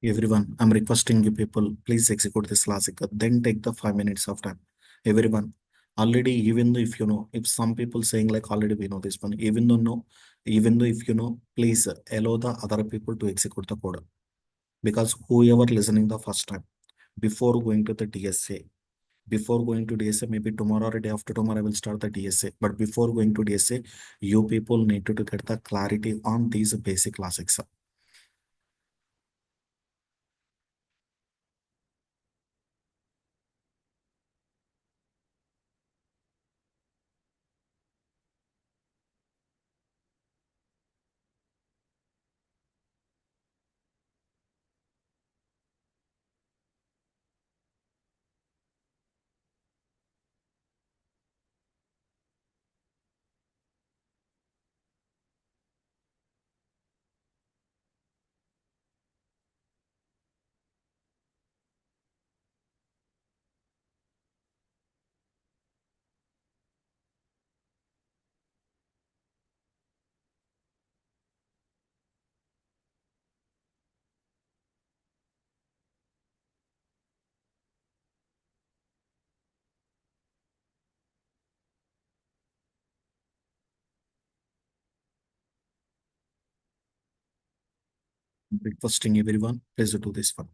Everyone, I'm requesting you people, please execute this logic, then take the 5 minutes of time. Everyone, already, even though if you know, if some people saying like already we know this one, even though no, even though if you know, please allow the other people to execute the code. Because whoever listening the first time, before going to the DSA, maybe tomorrow or day after tomorrow, I will start the DSA. But before going to DSA, you people need to get the clarity on these basic logics. Requesting everyone, please do this one.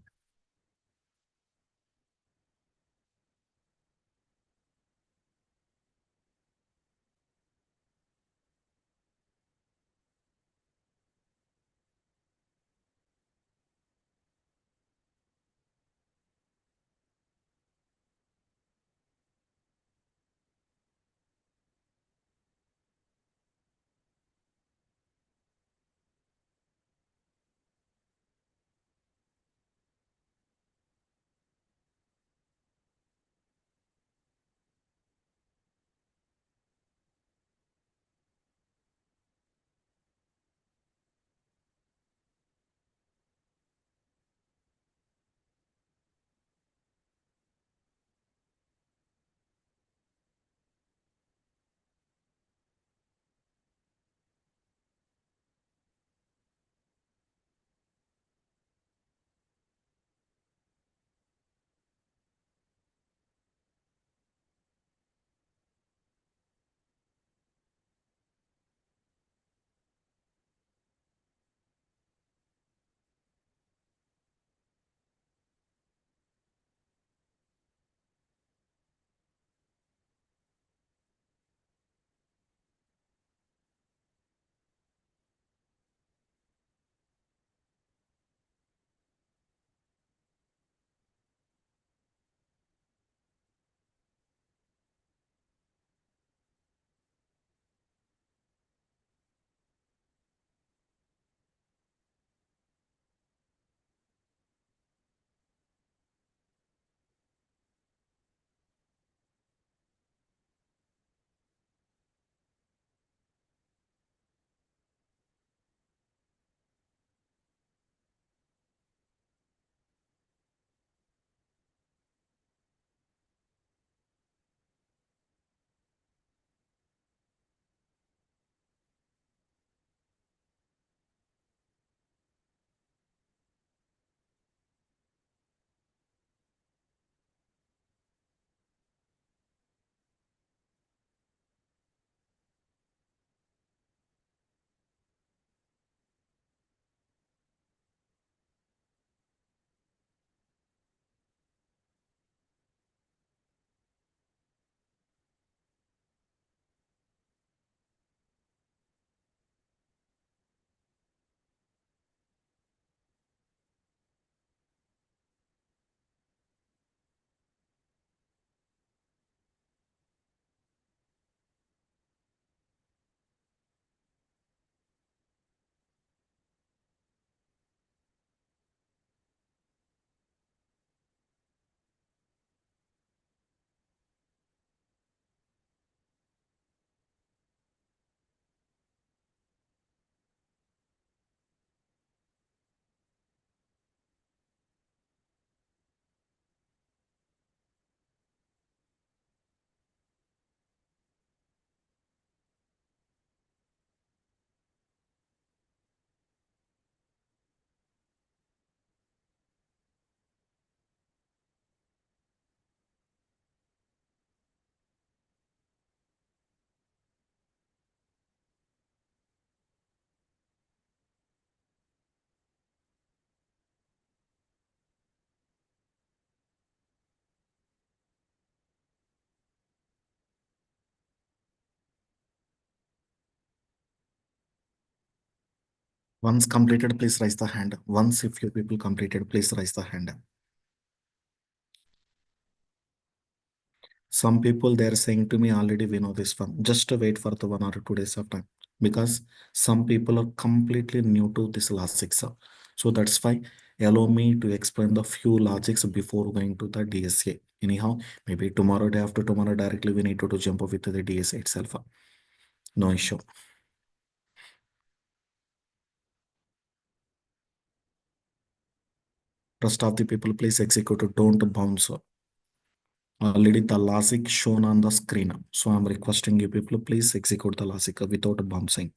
Once completed, please raise the hand. Once if few people completed, please raise the hand. Some people they are saying to me already we know this one. Just to wait for the 1 or 2 days of time, because some people are completely new to this logics. So that's why allow me to explain the few logics before going to the DSA. Anyhow, maybe tomorrow, day after tomorrow, directly we need to jump with the DSA itself. No issue. Rest of the people, please execute. Don't bounce. Already the logic shown on the screen. So I'm requesting you people, please execute the logic without bouncing.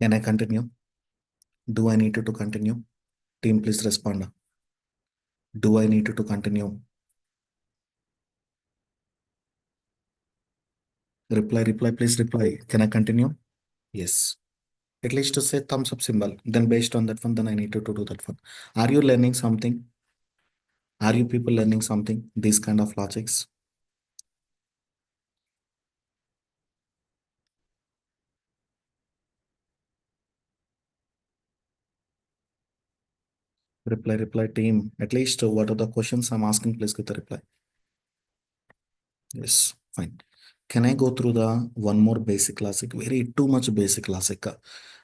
Can I continue? Do I need to continue? Team, please respond. Do I need to continue? Reply, please reply. Can I continue? Yes. At least to say thumbs up symbol. Then based on that one, then I need to do that one. Are you learning something? Are you people learning something? These kind of logics? Reply, team. At least what are the questions I'm asking? Please give the reply. Yes, fine. Can I go through the one more basic logic? Very too much basic logic.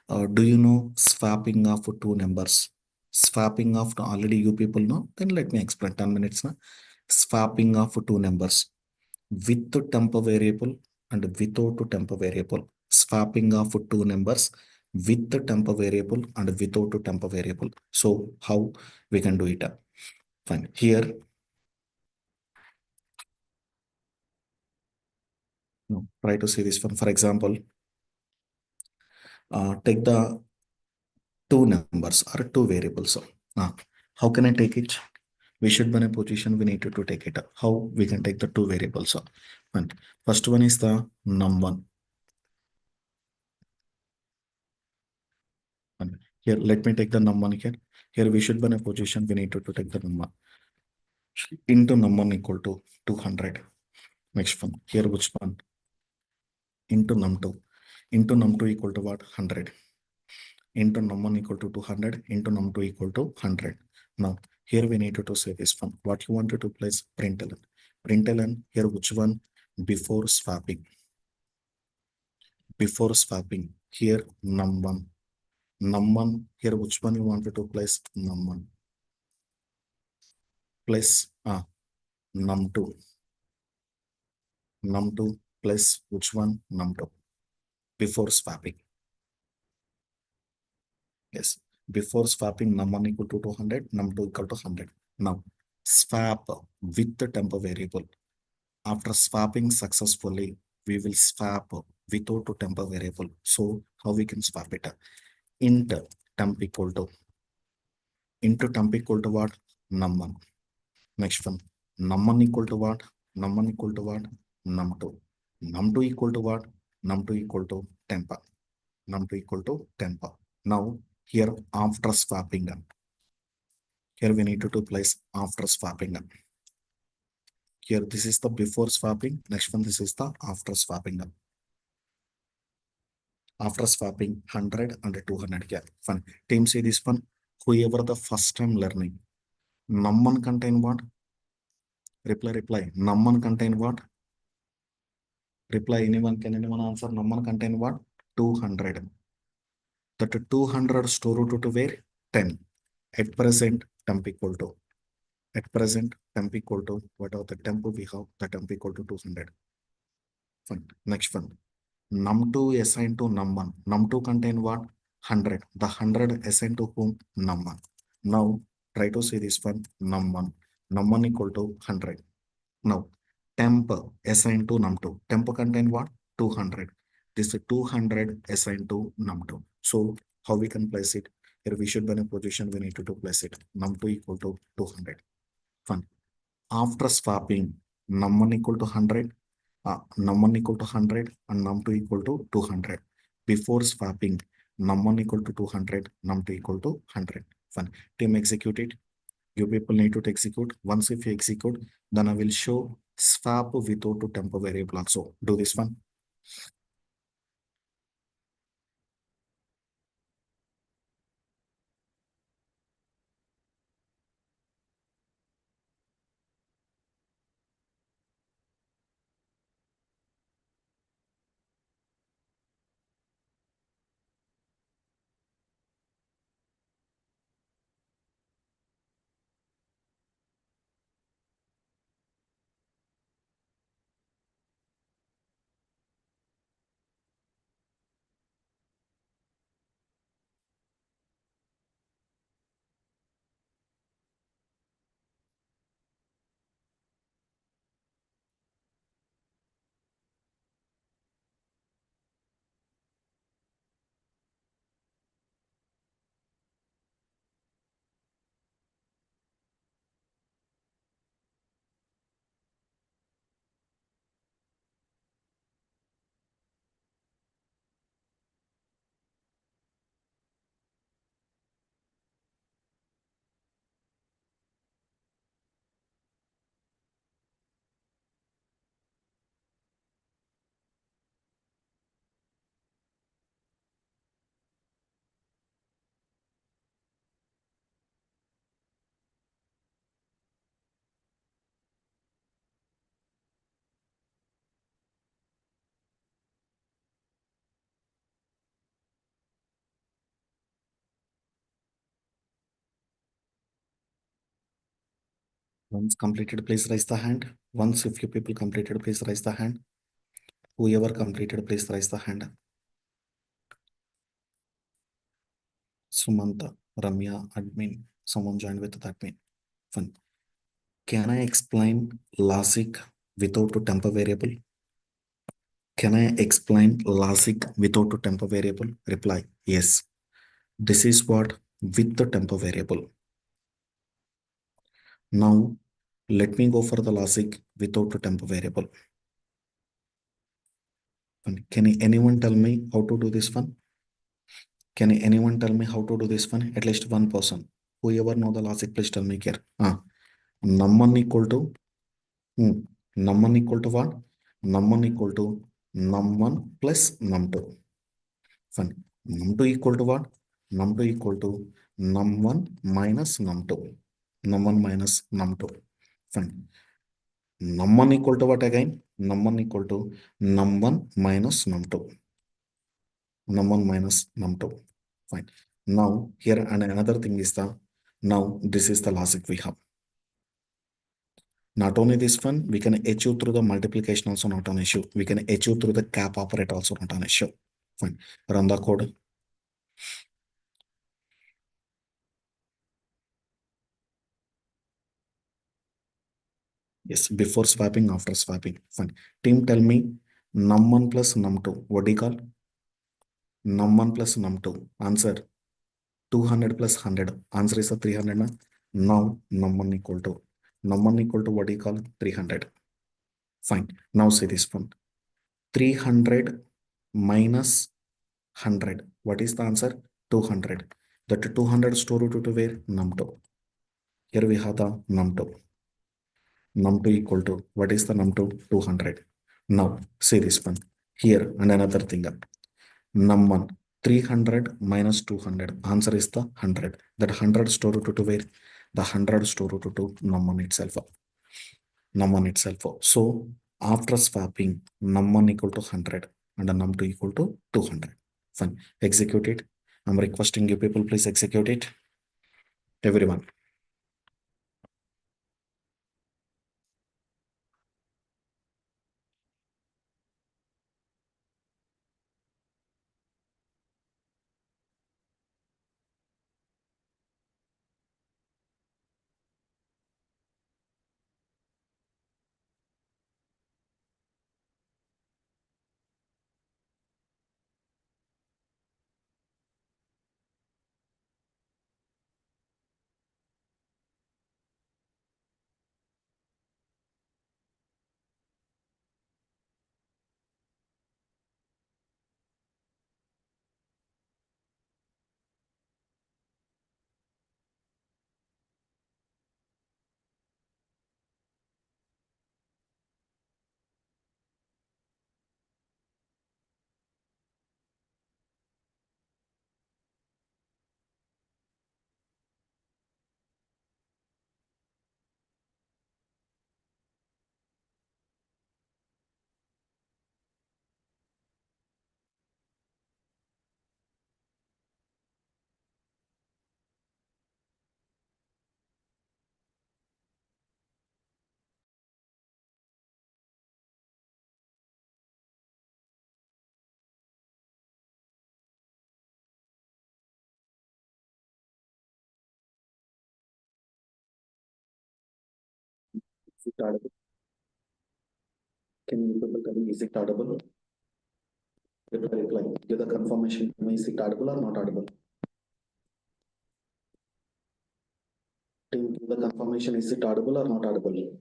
Do you know swapping of two numbers? Swapping of already you people know. Then let me explain 10 minutes now. Swapping of two numbers with the temp variable and without temp variable. Swapping of two numbers with the temp variable and without temp variable. So how we can do it? Fine. Here, no, try to see this one. For example, take the two numbers or two variables. How can I take it? We should be in a position we need to take it. How we can take the two variables? And first one is the num1. And here, let me take the num1 here. Here we should be in a position we need to take the num1 into num1 equal to 200. Next one. Here which one? Into num2. Into num2 equal to what? 100. Into num1 equal to 200 into num2 equal to 100. Now, here we need to say this one. What you wanted to place println. Println here which one? Before swapping. Before swapping. Here num1. Num1 here which one you wanted to place? Num1. Place num2. Num2 plus which one? Num2. Before swapping. Yes. Before swapping num1 equal to 200, num2 equal to 100. Now swap with the temp variable. After swapping successfully, we will swap without the temp variable. So how we can swap it? Int temp equal to what? Num1. Next one, num1 equal to what? Num1 equal to what? Num2. Num2 equal to what? Num2 equal to temp. Num2 equal to temp. Now here after swapping, here we need to place after swapping. Here this is the before swapping. Next one, this is the after swapping. After swapping 100 and 200. Yeah, fine. Team say this one. Whoever the first time learning, num1 contain what? Reply. Num1 contain what? Reply. Can anyone answer? Num1 contain what? 200. That 200 store to where? 10. At present, temp equal to. At present, temp equal to whatever the temp we have, the temp equal to 200. Fine. Next one. Num2 assigned to num1. Num2 contain what? 100. The 100 assigned to whom? Num1. Now try to see this one. Num1. Num1 equal to 100. Now temp assigned to num2. Temp contain what? 200. This is 200 assigned to num2. So how we can place it? Here we should be in a position we need to place it. Num2 equal to 200. Fine. After swapping, num1 equal to 100. Num1 equal to 100 and num2 equal to 200. Before swapping, num1 equal to 200, num2 equal to 100. Fine. Team execute it. You people need to execute. Once if you execute, then I will show swap without to temp variable also. Do this one. Once completed, please raise the hand. Once if you people completed, please raise the hand. Whoever completed, please raise the hand. Sumanta, Ramya, admin. Someone joined with admin. Fun. Can I explain logic without a temp variable? Can I explain logic without a temp variable? Reply, yes. This is what with the temp variable. Now, let me go for the logic without a temp variable. Can anyone tell me how to do this one? Can anyone tell me how to do this one? At least one person. Whoever know the logic, please tell me here. Num1 equal to num1 equal to what? Num1 equal to num1 plus num2. Fine. Num2 equal to what? Num2 equal to num1 minus num2. Num1 minus num2. Fine. Num1 equal to what again? Num1 equal to num1 minus num2. Num1 minus num2. Fine. Now here and another thing is now this is the logic we have. Not only this one, we can achieve through the multiplication also not an issue. We can achieve through the cap operator also not an issue. Fine. Run the code. Yes, before swapping, after swapping. Fine. Team, tell me num1 plus num2. What do you call? Num1 plus num2. Answer 200 plus 100. Answer is a 300. Na? Now num1 equal to what do you call? 300. Fine. Now see this one. 300 minus 100. What is the answer? 200. That 200 stored to where? Num2. Here we have the num2. Num2 equal to, what is the num2? 200. Now see this one. Here and another thing. Num1. 300 minus 200. Answer is the 100. That 100 stored to where? The 100 stored to num1 itself. Num1 itself. So after swapping, num1 equal to 100 and num2 equal to 200. Fine. Execute it. I'm requesting you people, please execute it. Everyone. Is it audible? Can you people tell me, is it audible? Reply. Give the confirmation. Is it audible or not audible? Team, give the confirmation. Is it audible or not audible?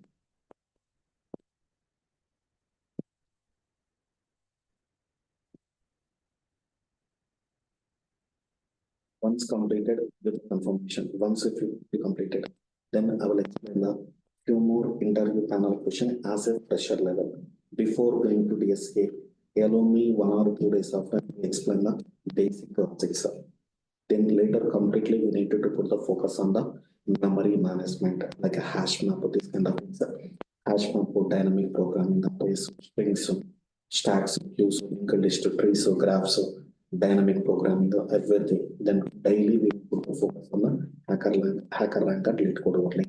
Once completed, with confirmation. Once if you be completed, then I will explain the few more interview panel question as a fresher level. Before going to DSA, allow me 1 or 2 days after explain the basic concepts. Then later completely we need to put the focus on the memory management, like a hash map, this kind of things. Hash map for dynamic programming, the place, strings, stacks, queues, linked list, trees, graphs, dynamic programming, everything. Then daily we put the focus on the hacker rank and lead code only.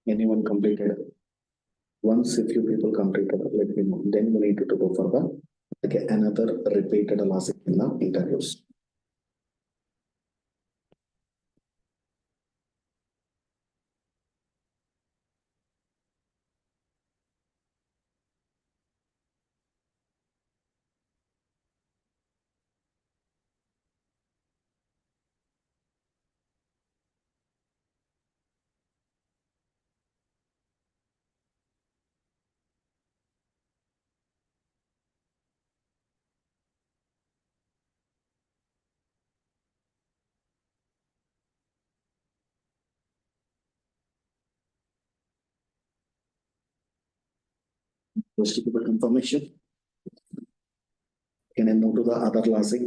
Anyone completed? Once a few people completed, let me know. Then we need to go for the another repeated logic in the interviews. First people confirmation. Can I move to the other logic?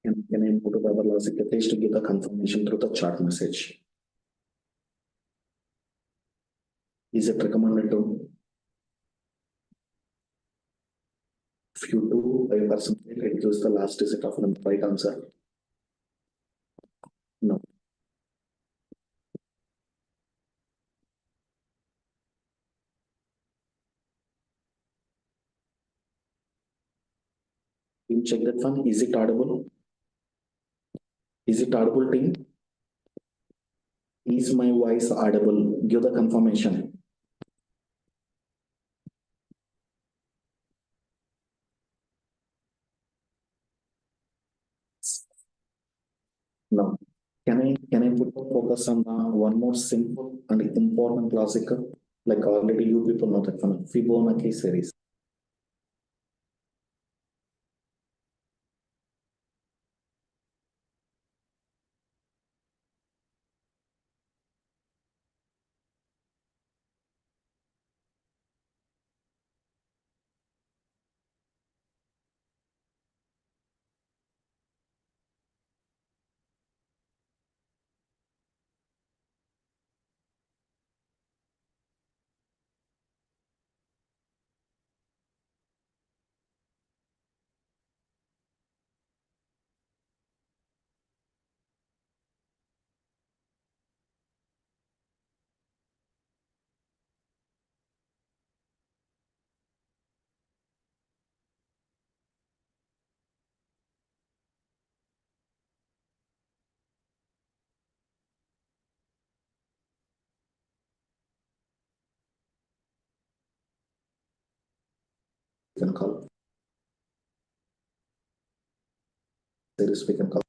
Can I move to the secretary to give the confirmation through the chat message. Is it recommended to? If you do by percentage, reduce the last digit of the right answer. No. You check that one. Is it audible? Is it audible, team? Is my voice audible? Give the confirmation. No. Can I put the focus on one more simple and important classical? Like already you people know that one, Fibonacci series. We can call series. We can call.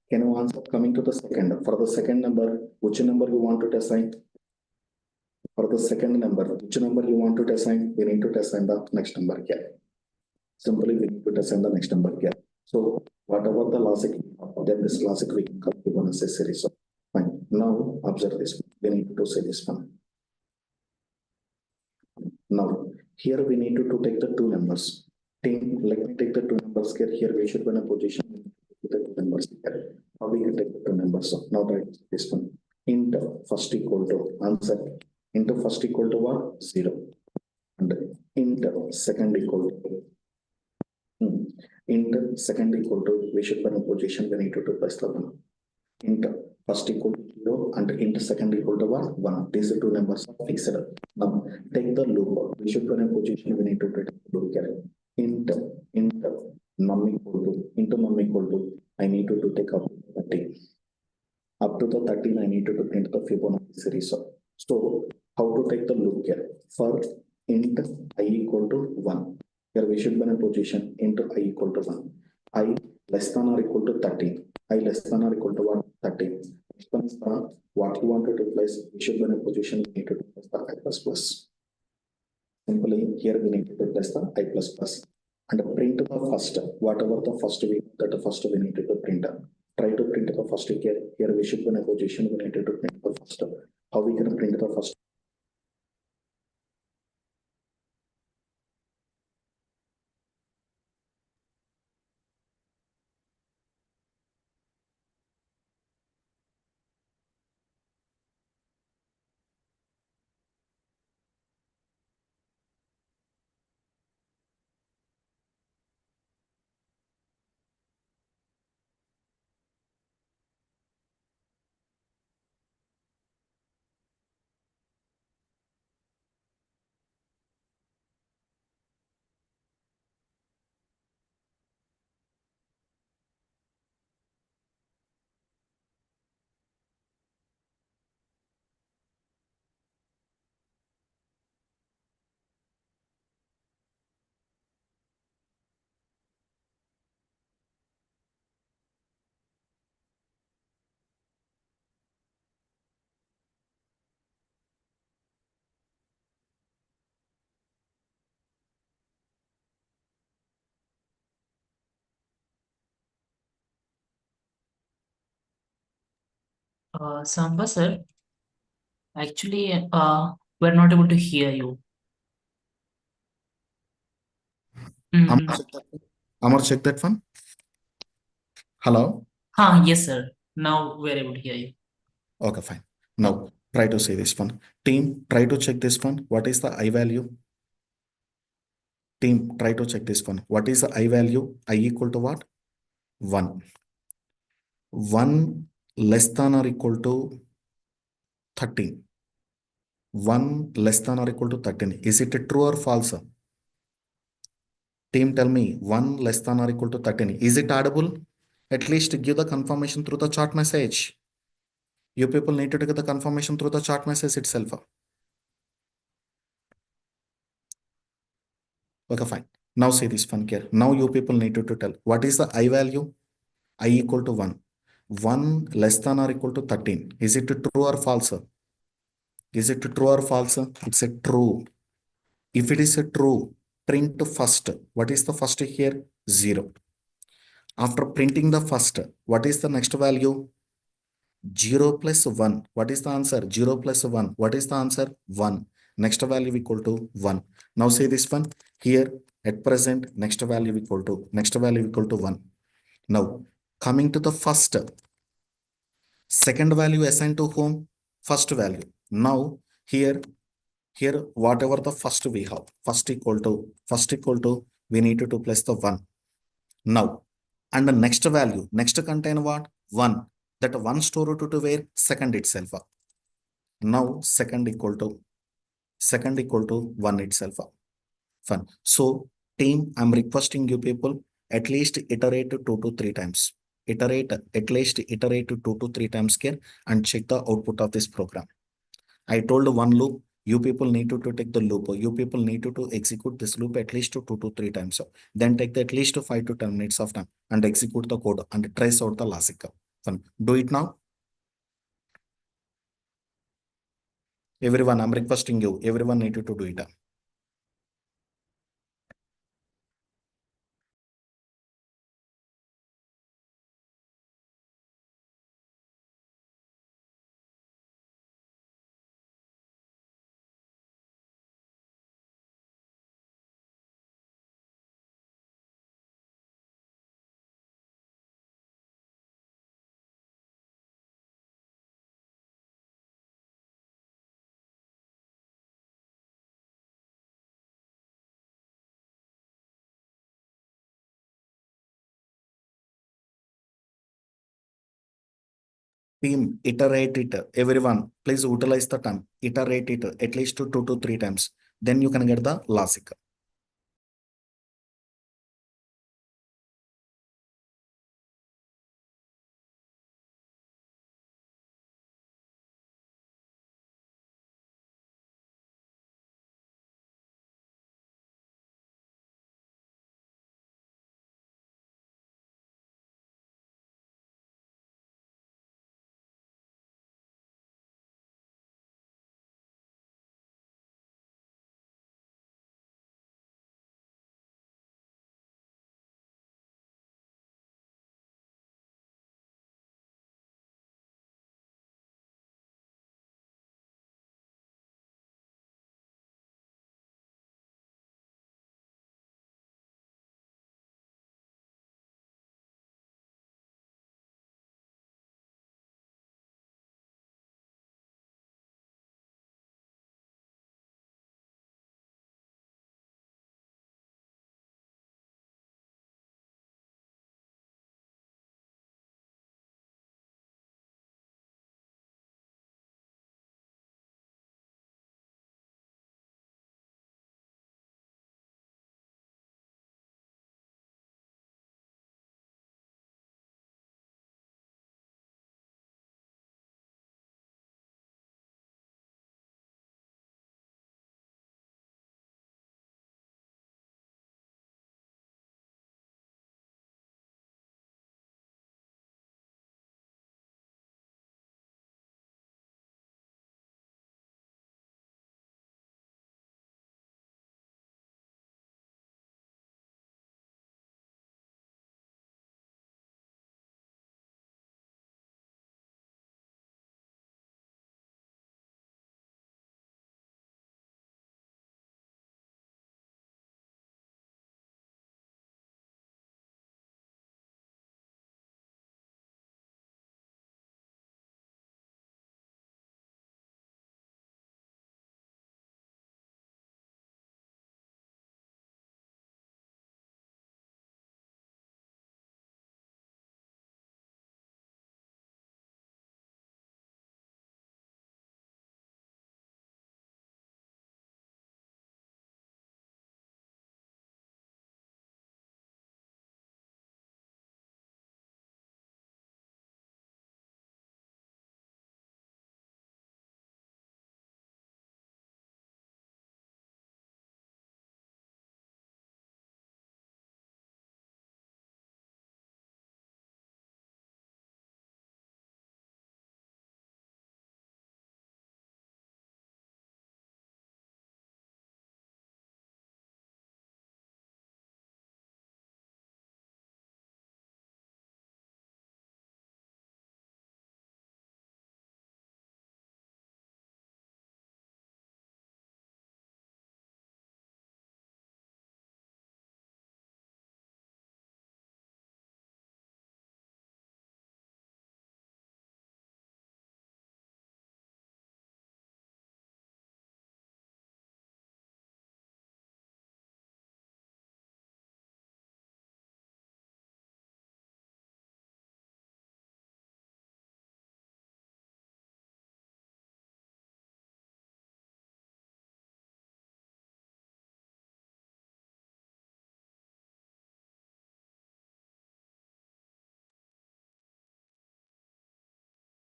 Can you answer coming to the second? For the second number, which number you want to assign? For the second number, which number you want to assign? We need to assign the next number here. Simply we need to assign the next number here. So whatever the logic, then this logic we can call Fibonacci series. So fine. Now observe this one. We need to say this one. Now here we need to take the two numbers. Let me take the two numbers here. Here we should be in a position with the two numbers here. How we can take the two numbers? So now write this one. Int first equal to answer. Int first equal to what? 0. And int second equal to int second equal to, we should be in a position we need to place the 1. Int first equal to 0 and int second equal to what? 1. These two numbers are fixed. Now take the loop. We should be in a position we need to take the loop here. Int num equal to, to take up 30. Up to the 13, I need to print the Fibonacci series. So how to take the loop here? For int I equal to 1. Here we should be in a position int I equal to 1. I less than or equal to 13. I less than or equal to 1, 13. Next one is what you want to replace. We should be in a position we need to replace the I plus plus. Simply here we need to replace the I plus plus. And print the first, whatever the first we need to print. Try to print the first here. Here we should be in a position we need to print the first. How we can print the first? Samba sir, actually, we're not able to hear you. Amar, Mm. check that one. Amar, check that one. Hello? Yes, sir. Now we're able to hear you. Okay, fine. Now try to say this one. Team, try to check this one. What is the I value? Team, try to check this one. What is the I value? I equal to what? 1. 1 less than or equal to 13. 1 less than or equal to 13. Is it true or false? Team, tell me. 1 less than or equal to 13. Is it audible? At least give the confirmation through the chat message. You people need to get the confirmation through the chat message itself. Okay, fine. Now see this one here. Now you people need to tell what is the I value? I equal to 1. 1 less than or equal to 13. Is it true or false? Is it true or false? It's a true. If it is a true, print first. What is the first here? 0. After printing the first, what is the next value? 0 plus 1. What is the answer? 0 plus 1. What is the answer? 1. Next value equal to 1. Now say this one. Here at present, next value equal to 1. Now coming to the first, second value assigned to whom? First value. Now here whatever the first we have, first equal to we need to place the 1. Now and the next value, next contain what? 1. That 1 stored to where? Second itself. Now second equal to 1 itself. Fun. So team, I'm requesting you people at least iterate 2 to 3 times. Iterate 2 to 3 times here and check the output of this program. I told one loop. You people need to take the loop. You people need to execute this loop at least 2 to 3 times. Then take the at least 5 to 10 minutes of time and execute the code and trace out the logic. Fun. Do it now. Everyone, I'm requesting you. Everyone need to do it. Team, iterate it. Everyone, please utilize the time. Iterate it at least 2 to 3 times. Then you can get the logic.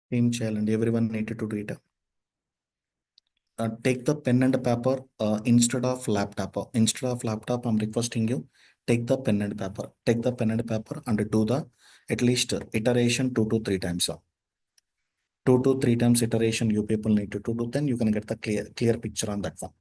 Team challenge, everyone needed to do it. Take the pen and paper instead of laptop. Instead of laptop, I'm requesting you, take the pen and paper. Take the pen and paper and do the at least iteration 2 to 3 times. 2 to 3 times iteration you people need to do, then you can get the clear picture on that one.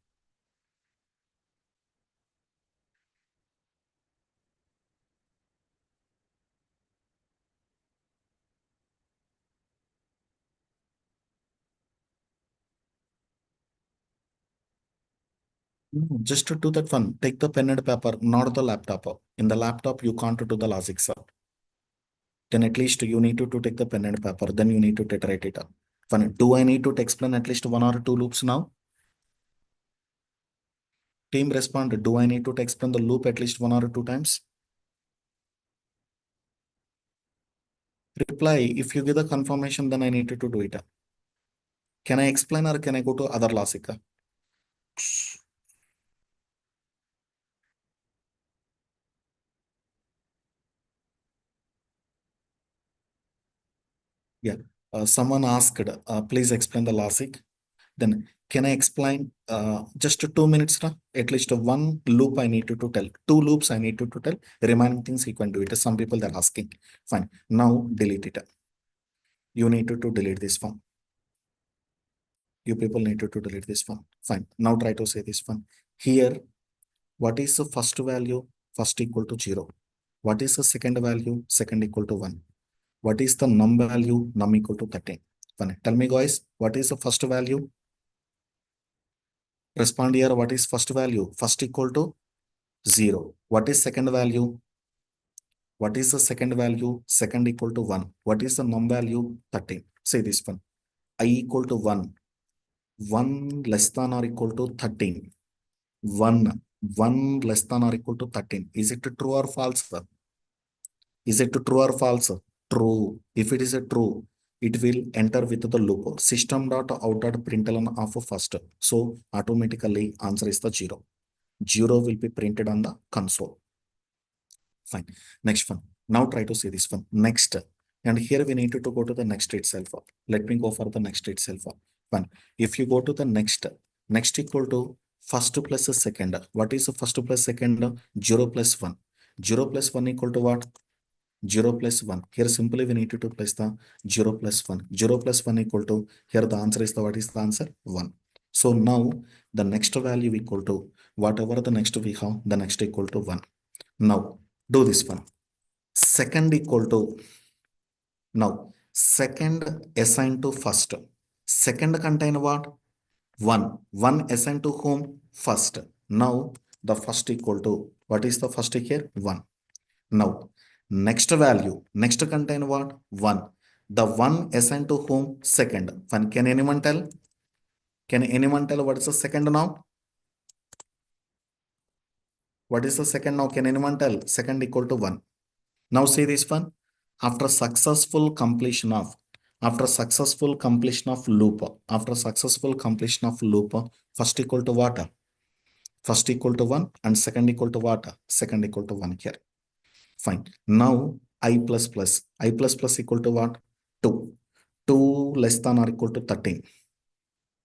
No, just to do that one, take the pen and paper, not the laptop. In the laptop, you can't do the logic, sir. Then at least you need to take the pen and paper, then you need to iterate it up. Fine. Do I need to explain at least 1 or 2 loops now? Team respond, do I need to explain the loop at least 1 or 2 times? Reply, if you give the confirmation, then I need to do it. Can I explain or can I go to other logic? Yeah. Someone asked, please explain the logic. Then can I explain just 2 minutes? At least one loop I need to tell. 2 loops I need to tell. Remaining things you can do it. Some people they're asking. Fine. Now delete it. You need to delete this one. You people need to delete this one. Fine. Now try to say this one. Here, what is the first value? First equal to 0. What is the second value? Second equal to 1. What is the num value? Num equal to 13. Fine. Tell me guys, what is the first value? Respond here. What is first value? First equal to 0. What is second value? What is the second value? Second equal to 1. What is the num value? 13. Say this one. I equal to 1. 1 less than or equal to 13. 1 less than or equal to 13. Is it true or false? Is it true or false? True. If it is a true, it will enter with the loop. System.out.println of first. So automatically answer is the 0. 0 will be printed on the console. Fine. Next one. Now try to see this one. Next. And here we need to go to the next itself. Let me go for the next itself. Fine. If you go to the next equal to first plus second. What is the first plus second? 0 plus 1. 0 plus 1 equal to what? 0 plus 1. Here simply we need to place the 0 plus 1. 0 plus 1 equal to, here the answer is the, what is the answer? 1. So now the next value equal to, whatever the next we have, the next equal to 1. Now do this one. Second equal to, now second assigned to first. Second contain what? 1. 1 assigned to whom? First. Now the first equal to, what is the first here? 1. Now next value, next contain what? 1. The 1 assigned to whom? Second. Fine. Can anyone tell? Can anyone tell what is the second now? What is the second now? Can anyone tell? Second equal to 1. Now see this one. After successful completion of loop, first equal to what? First equal to 1 and second equal to what? Second equal to 1 here. Fine. Now I plus plus equal to what? 2. 2 less than or equal to 13.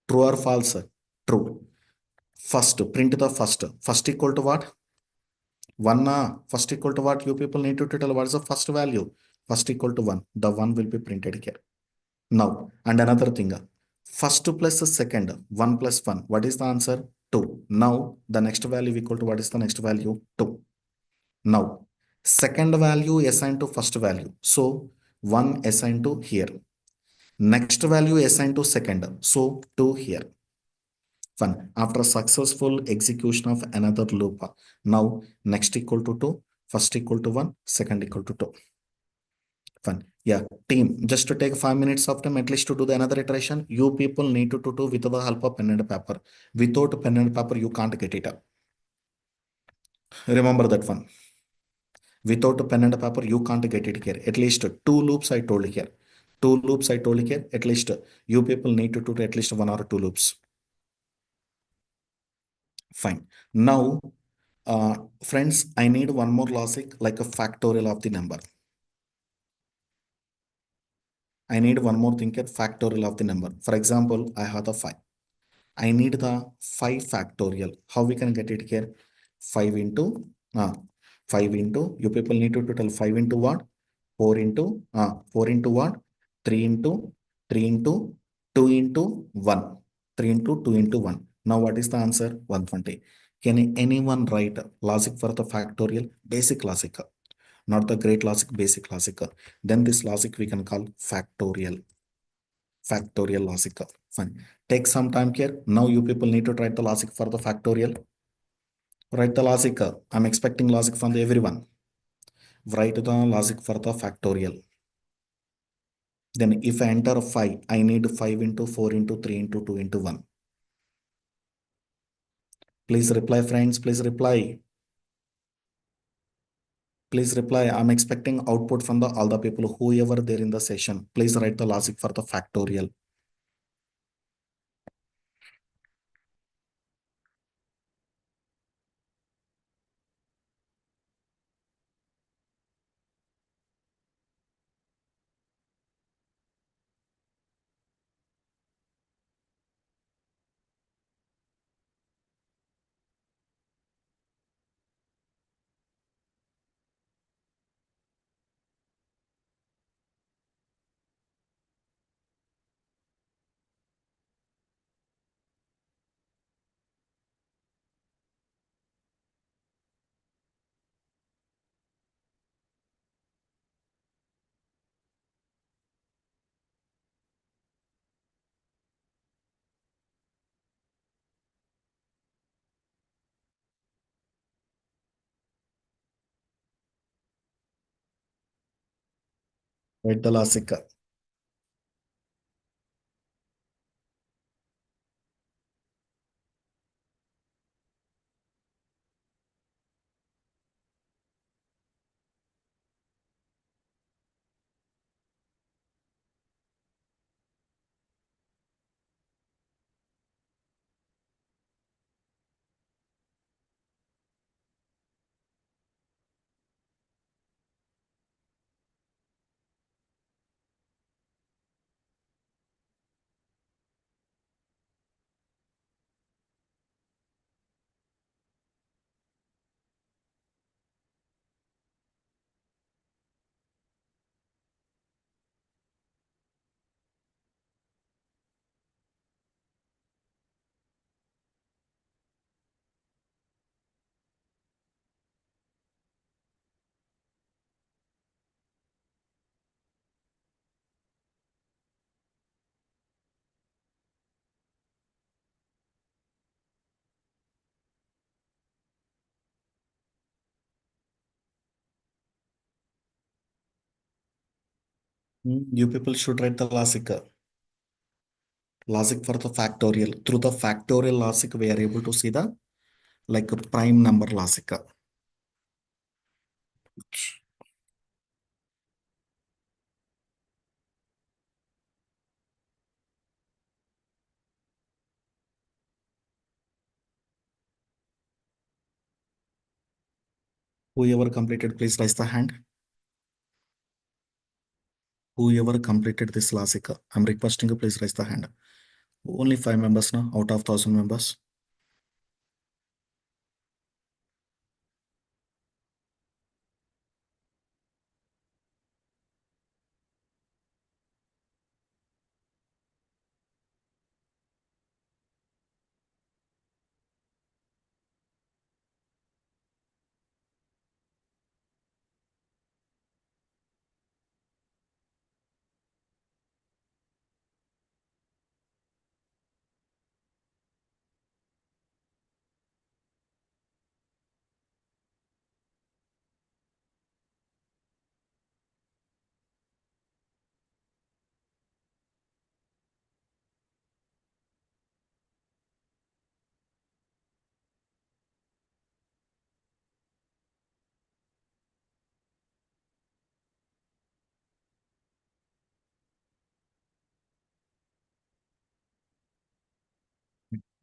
True or false? True. First, print the first. First equal to what? 1. First equal to what? You people need to tell what is the first value. First equal to 1. The 1 will be printed here. Now, and another thing. First plus the second. 1 plus 1. What is the answer? 2. Now, the next value equal to what is the next value? 2. Now, second value assigned to first value. So, 1 assigned to here. Next value assigned to second. So, 2 here. Fine. After successful execution of another loop. Now, next equal to 2. First equal to 1. Second equal to 2. Fine. Yeah, team, just to take 5 minutes of time at least to do the another iteration. You people need to do with the help of pen and paper. Without pen and paper, you can't get it up. Remember that one. Without pen and paper, you can't get it here. At least 2 loops I told here. 2 loops I told here. At least you people need to do at least 1 or 2 loops. Fine. Now, friends, I need one more logic like a factorial of the number. I need one more thing here, factorial of the number. For example, I have the 5. I need the 5 factorial. How we can get it here? 5 into, 5 into, you people need to total 5 into what? 4 into, 4 into what? 3 into, 3 into, 2 into 1. 3 into 2 into 1. Now what is the answer? 120. Can anyone write logic for the factorial? Basic logic, not the great logic, basic logic. Then this logic we can call factorial. Factorial logic. Fine. Take some time here. Now you people need to write the logic for the factorial. Write the logic. I'm expecting logic from everyone. Write the logic for the factorial. Then if I enter 5, I need 5 into 4 into 3 into 2 into 1. Please reply, friends. Please reply. Please reply. I'm expecting output from all the people, whoever there in the session. Please write the logic for the factorial. Write the logic. You people should write the logic. Logic for the factorial. Through the factorial logic, we are able to see the like a prime number logic. Whoever completed, please raise the hand. Whoever completed this logic, I'm requesting you, please raise the hand. Only 5 members now out of 1,000 members.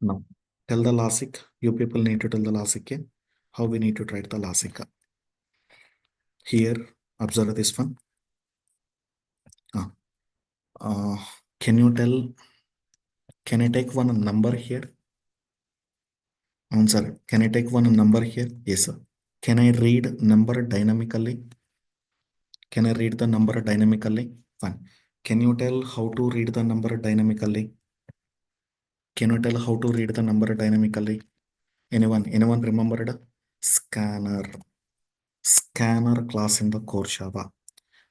Now, tell the logic. You people need to tell the logic. How we need to write the logic. Here, observe this one. Can you tell, can I take one number here? Answer, can I take one number here? Yes, sir. Can I read number dynamically? Can I read the number dynamically? Fine. Can you tell how to read the number dynamically? Can you tell how to read the number dynamically? Anyone remembered? Scanner. Scanner class in the core Java.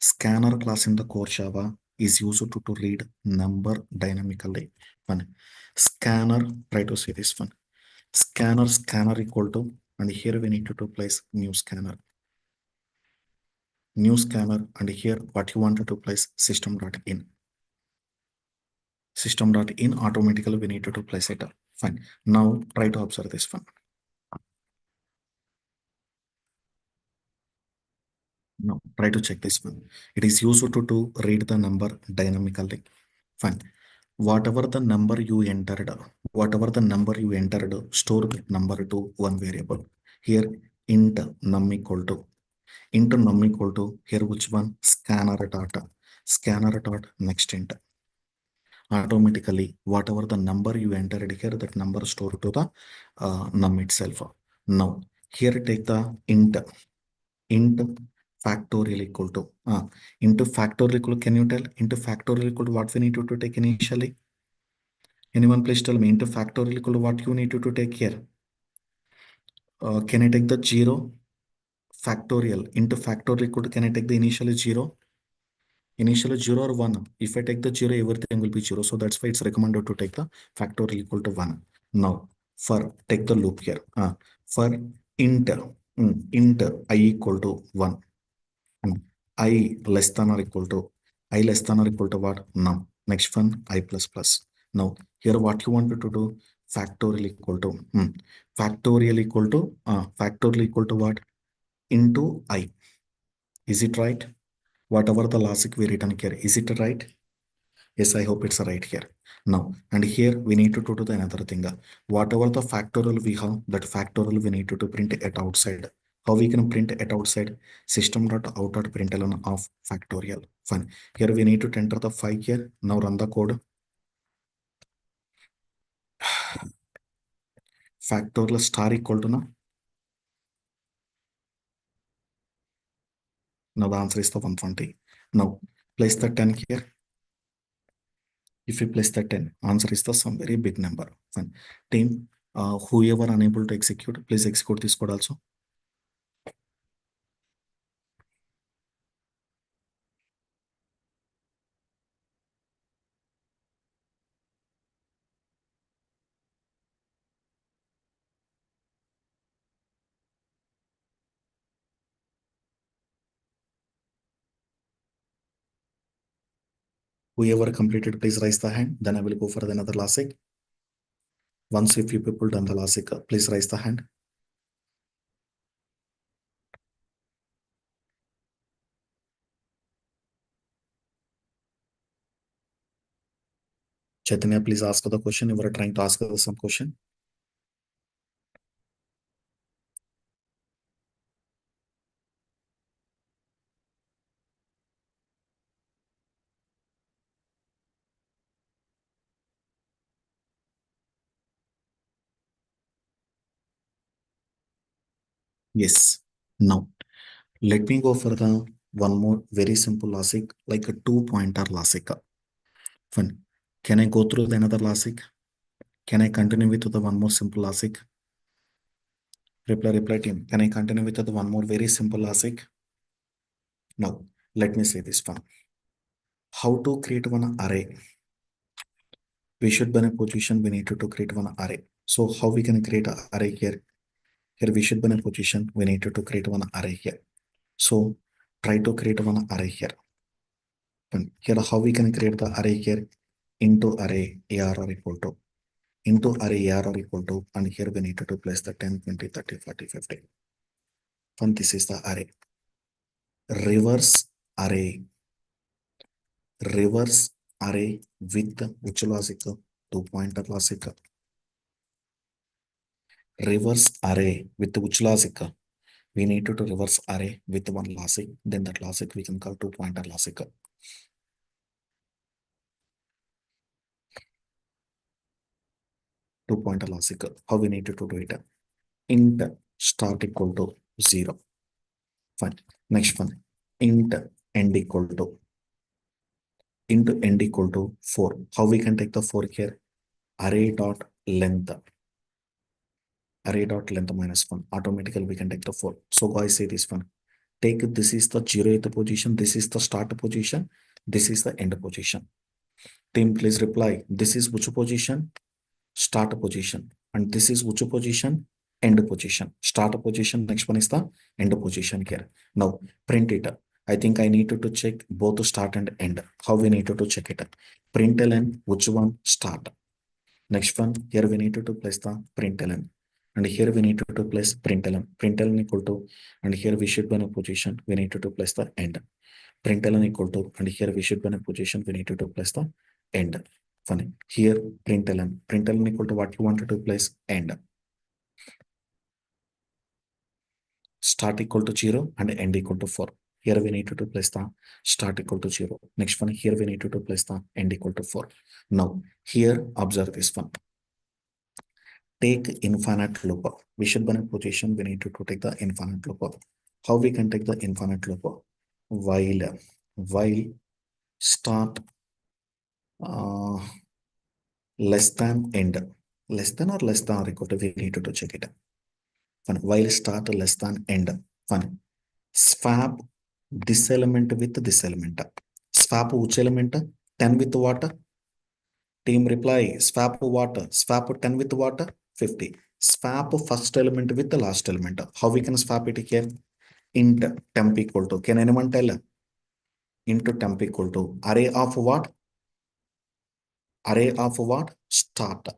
Scanner class in the core Java is used to read number dynamically. One. Scanner, try to see this one. Scanner equal to, and here we need to place new scanner. New scanner, and here what you wanted to place system.in. System.in automatically we need to place it. Fine. Now try to observe this one. Now try to check this one. It is used to read the number dynamically. Fine. Whatever the number you entered, store the number to one variable. Here int num equal to, here which one? Scanner dot next int. Automatically whatever the number you entered here, that number stored to the num itself. Now here take the int factorial equal to into factorial equal, can you tell into factorial equal to what we need to take initially? Anyone please tell me into factorial equal to what you need to take here? Can I take the 0 factorial into factorial equal to, can I take the initially 0? Initially 0 or 1. If I take the 0, everything will be 0. So that's why it's recommended to take the factorial equal to 1. Now for take the loop here. For int I equal to 1. I less than or equal to what? Num. Next one I plus plus. Now here what you wanted to do? Factorial equal to factorial equal to what? Into I. Is it right? Whatever the logic we written here, is it right? Yes, I hope it's right here. Now, and here we need to do the another thing. Whatever the factorial we have, that factorial we need to print it outside. How we can print it outside? System.out.println of factorial. Fine. Here we need to enter the 5 here. Now run the code. Factorial star equal to now. Now the answer is the 120. Now place the 10 here. If you place the 10, answer is the some very big number. Fine. Team, whoever unable to execute, please execute this code also. Whoever completed, please raise the hand. Then I will go for another logic. Once if you people done the logic, please raise the hand. Chaitanya, please ask the question. You were trying to ask some question. Yes. Now, let me go for the one more very simple logic, like a 2-pointer logic. Fine. Can I go through the another logic? Can I continue with the one more simple logic? Reply team. Can I continue with the one more very simple logic? Now, let me say this one. How to create one array? We should be in a position we need to create one array. So how we can create an array here? Here we should be in a position we need to create one array here. So try to create one array here. And here how we can create the array here? Into array ARR equal to. Into array ARR equal to, and here we need to place the 10, 20, 30, 40, 50. And this is the array. Reverse array. Reverse array with which logic? 2-pointer logic. Reverse array with which logic? We need to reverse array with one logic. Then that logic we can call 2-pointer logic. 2-pointer logic. How we need to do it? Int start equal to 0. Fine. Next one. Int end equal to 4. How we can take the 4 here? Array dot length. Array dot length minus 1. Automatically we can take the 4. So guys, say this one. Take this is the 0th position. This is the start position. This is the end position. Team, please reply. This is which position? Start position. And this is which position? End position. Start position. Next one is the end position here. Now print it. I think I need to check both start and end. How we need to check it? Println which one? Start. Next one, here we need to place the println. And here we need to place println. Println equal to, and here we should be in a position, we need to place the end. Println equal to, and here we should be in a position, we need to place the end. Funny. Here println. Println equal to what you wanted to place? End. Start equal to 0 and end equal to 4. Here we need to place the start equal to 0. Next one, here we need to place the end equal to 4. Now, here observe this one. Take infinite loop. We should be in a position, we need to take the infinite loop. How we can take the infinite loop? While start less than end. Less than or less than or equal to, we need to check it. While start less than end. Swap this element with this element. Swap which element? 10 with what? Team reply. Swap what? Swap 10 with what? 50. Swap first element with the last element. How we can swap it here? Int temp equal to. Can anyone tell? Into temp equal to. Array of what? Array of what? Start.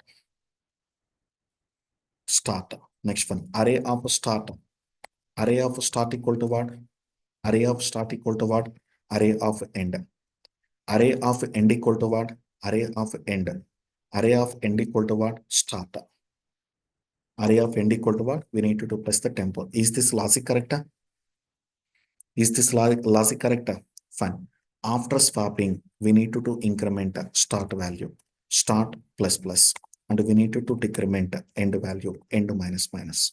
Start. Next one. Array of start. Array of start equal to what? Array of start equal to what? Array of end. Array of end equal to what? Array of end. Array of end equal to what? Start. Array of end equal to what? We need to plus the tempo. Is this logic correct? Is this logic correct? Fine. After swapping, we need to increment start value. Start plus plus. And we need to decrement end value. End minus minus.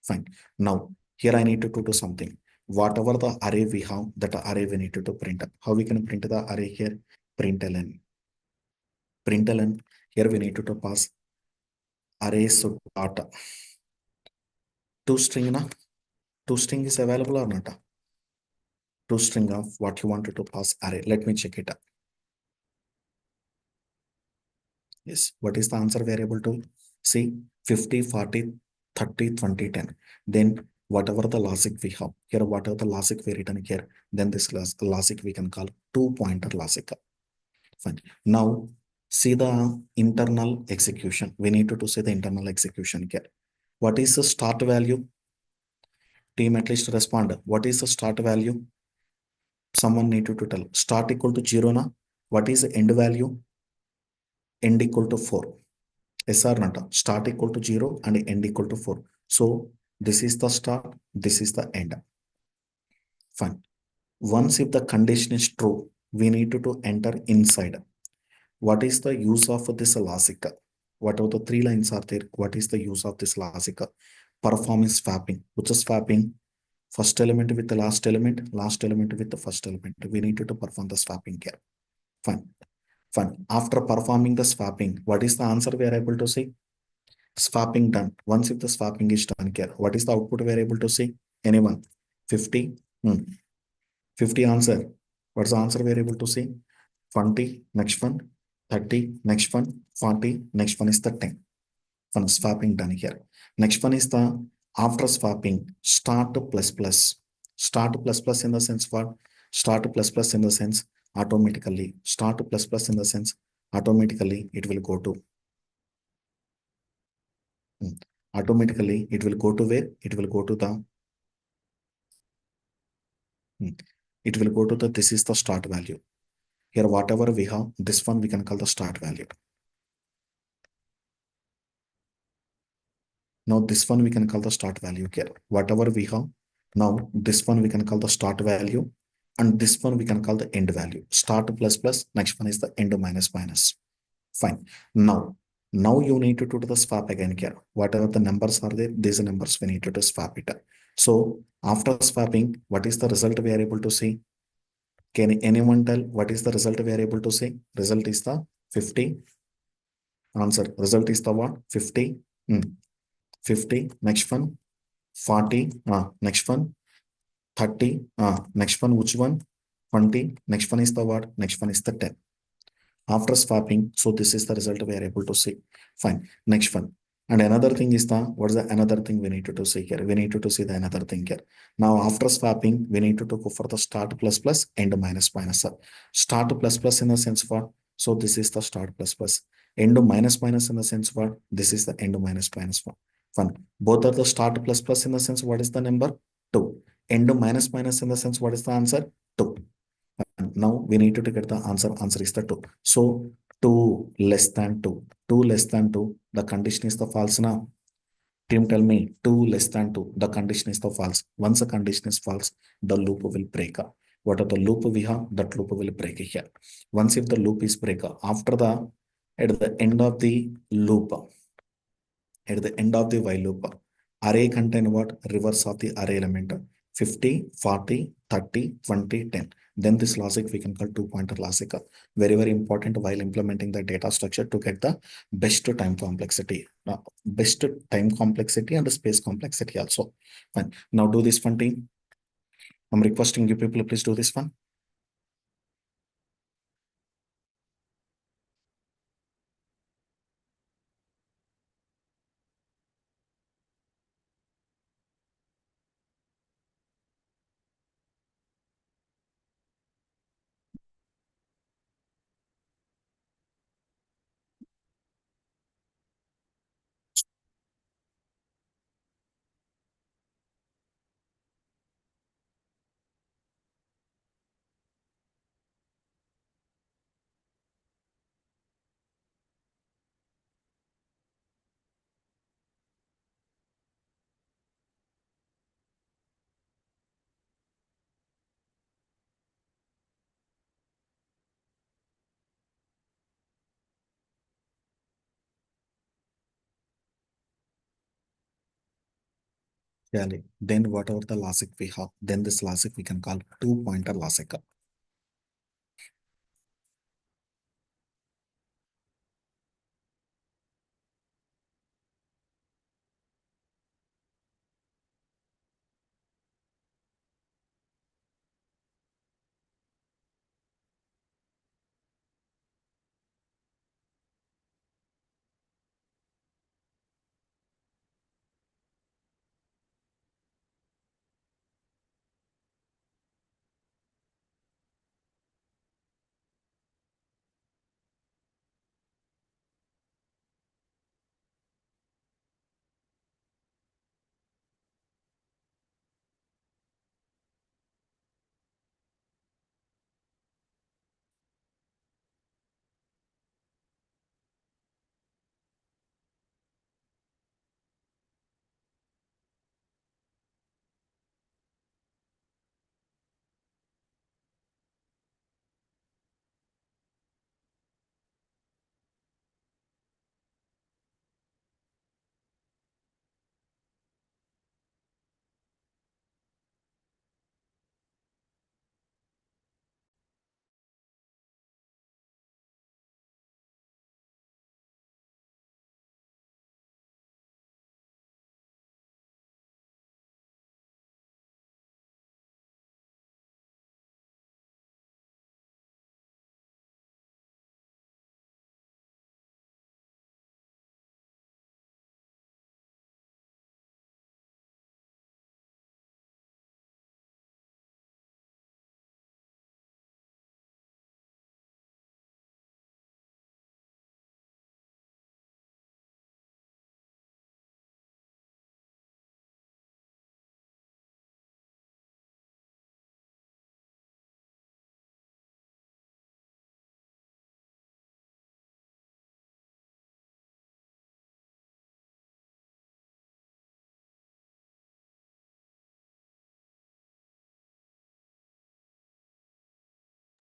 Fine. Now, here I need to do something. Whatever the array we have, that array we need to print. How we can print the array here? Println. Println. Here we need to pass array so dot. ToString na? ToString is available or not? ToString of what you wanted to pass array. Let me check it. Yes. What is the answer we are able to see? 50, 40, 30, 20, 10. Then whatever the logic we have here, whatever the logic we written here, then this logic we can call 2-pointer logic. Fine. Now see the internal execution. We need to see the internal execution here. What is the start value? Team, at least respond. What is the start value? Someone need to tell. Start equal to 0 na? What is the end value? End equal to 4. Yes or not? Start equal to 0 and end equal to 4. So this is the start, this is the end. Fine. Once if the condition is true, we need to enter inside. What is the use of this logic? What are the 3 lines are there? What is the use of this logic? Performance swapping. Which is swapping? First element with the last element with the first element. We need to perform the swapping here. Fine. Fine. After performing the swapping, what is the answer we are able to see? Swapping done. Once if the swapping is done here, what is the output we are able to see? Anyone? 50? 50 answer. What's the answer we are able to see? 20, next one, 30, next one, 40, next one is the 10. One swapping done here. Next one is the after swapping, start plus plus. Start plus plus in the sense what? Start plus plus in the sense automatically. Start plus plus in the sense automatically it will go to. Automatically it will go to where? It will go to the. It will go to the, this is the start value. Here whatever we have, this one we can call the start value. Now this one we can call the start value here. Whatever we have, now this one we can call the start value, and this one we can call the end value. Start plus plus, next one is the end minus minus. Fine. Now Now you need to do the swap again here. Whatever the numbers are there, these numbers we need to swap it. So after swapping, what is the result we are able to see? Can anyone tell what is the result we are able to see? Result is the 50. Answer. Result is the what? 50. 50. Next one. 40. Next one. 30. Next one. Which one? 20. Next one is the what? Next one is the 10. After swapping, so this is the result we are able to see. Fine. Next one. And another thing is the, what is the another thing we need to see here? We need to see the another thing here. Now after swapping, we need to go for the start plus plus, end minus minus. Start plus plus in the sense what? So this is the start plus plus. End minus minus in the sense what? This is the end minus minus one. Fine. Both are the start plus plus in the sense what is the number? 2. End minus minus in the sense what is the answer? 2. Now we need to get the answer. Answer is the 2. So 2 less than 2. 2 less than 2. The condition is the false now. Team, tell me 2 less than 2. The condition is the false. Once the condition is false, the loop will break up. What are the loop we have? That loop will break here. Once if the loop is break up, after the at the end of the loop, at the end of the while loop, array contain what? Reverse of the array element. 50, 40, 30, 20, 10. Then this logic we can call two-pointer logic. Very, very important while implementing the data structure to get the best time complexity. Best time complexity and the space complexity also. Fine. Now do this one team. I'm requesting you people, please do this one. Really. Then whatever the logic we have, then this logic we can call two-pointer logic.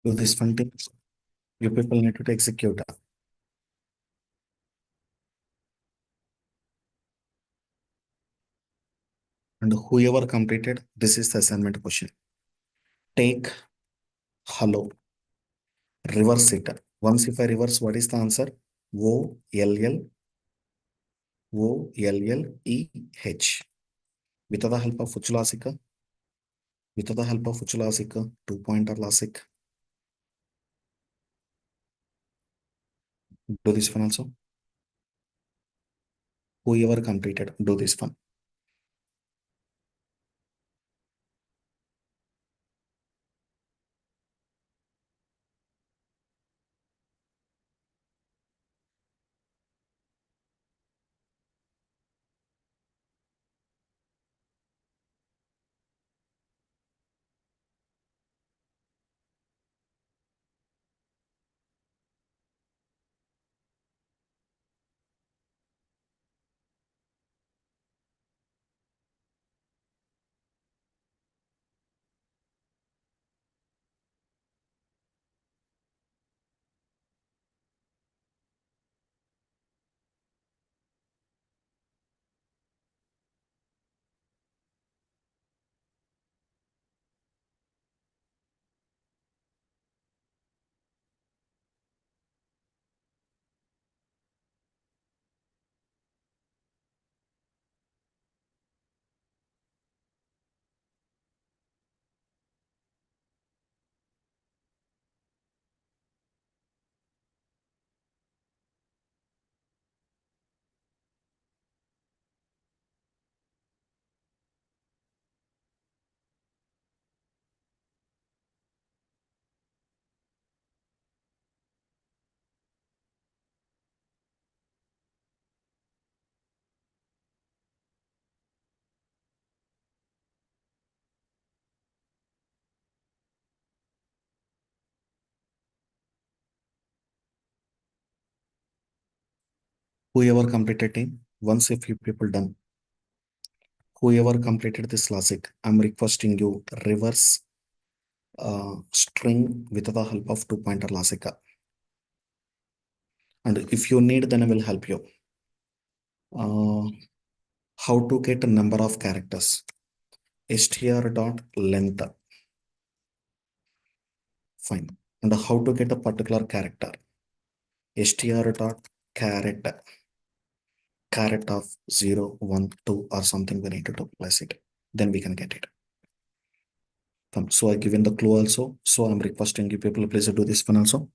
Do this one thing. You people need to execute. And whoever completed, this is the assignment question. Take hello, reverse it. Once if I reverse, what is the answer? O-L-L-E-H. With the help of which logic? With the help of which logic? Two-pointer logic. Do this one also. Whoever completed, do this one. Whoever completed team, once a few people done. Whoever completed this logic, I'm requesting you reverse string with the help of two-pointer logic. And if you need, then I will help you. How to get a number of characters? Str dot length. Fine. And how to get a particular character? Str dot caret. Caret of 0, 1, 2 or something, we need to place it. Then we can get it. So I given the clue also. So I'm requesting you people please do this one also.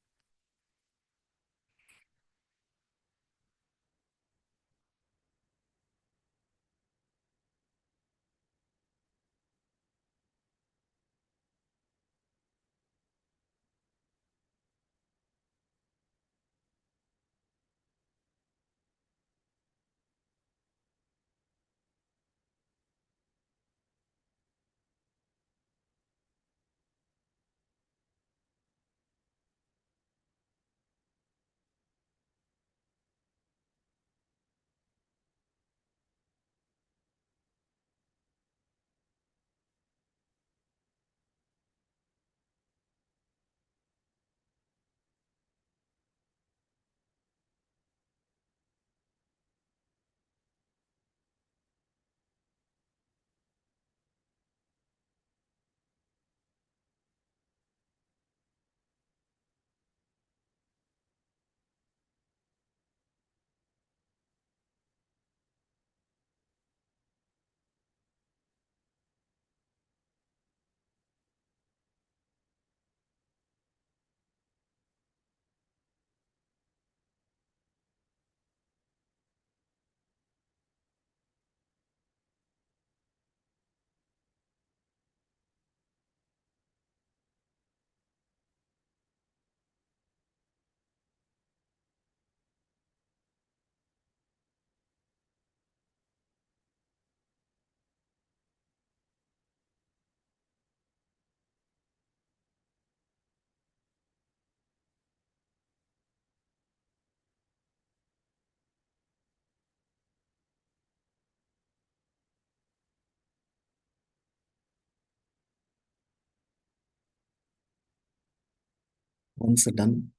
Once done.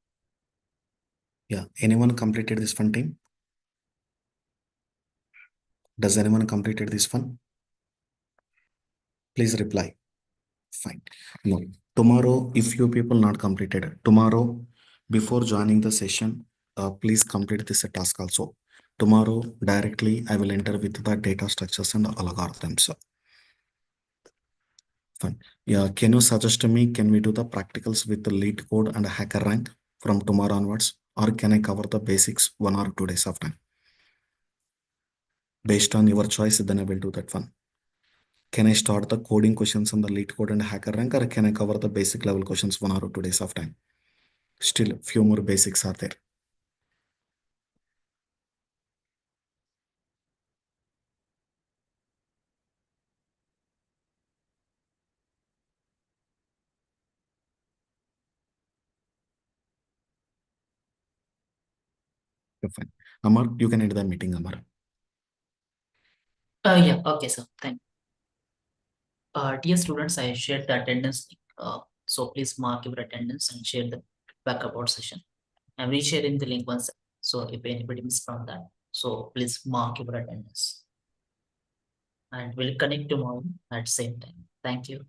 Yeah. Anyone completed this one team? Does anyone completed this one? Please reply. Fine. No. Tomorrow, if you people not completed, tomorrow before joining the session, please complete this task also. Tomorrow directly I will enter with the data structures and algorithms. Fine. Yeah, can you suggest to me, can we do the practicals with the lead code and hacker rank from tomorrow onwards, or can I cover the basics 1 or 2 days of time? Based on your choice, then I will do that one. Can I start the coding questions on the lead code and hacker rank, or can I cover the basic level questions 1 or 2 days of time? Still few more basics are there. Okay, fine. Amar, you can end the meeting, Amar. Yeah, okay, sir. Thank you. Dear students, I shared the attendance link. So please mark your attendance and share the feedback about session. I'm resharing the link once. So if anybody missed from that, so please mark your attendance. And we'll connect tomorrow at same time. Thank you.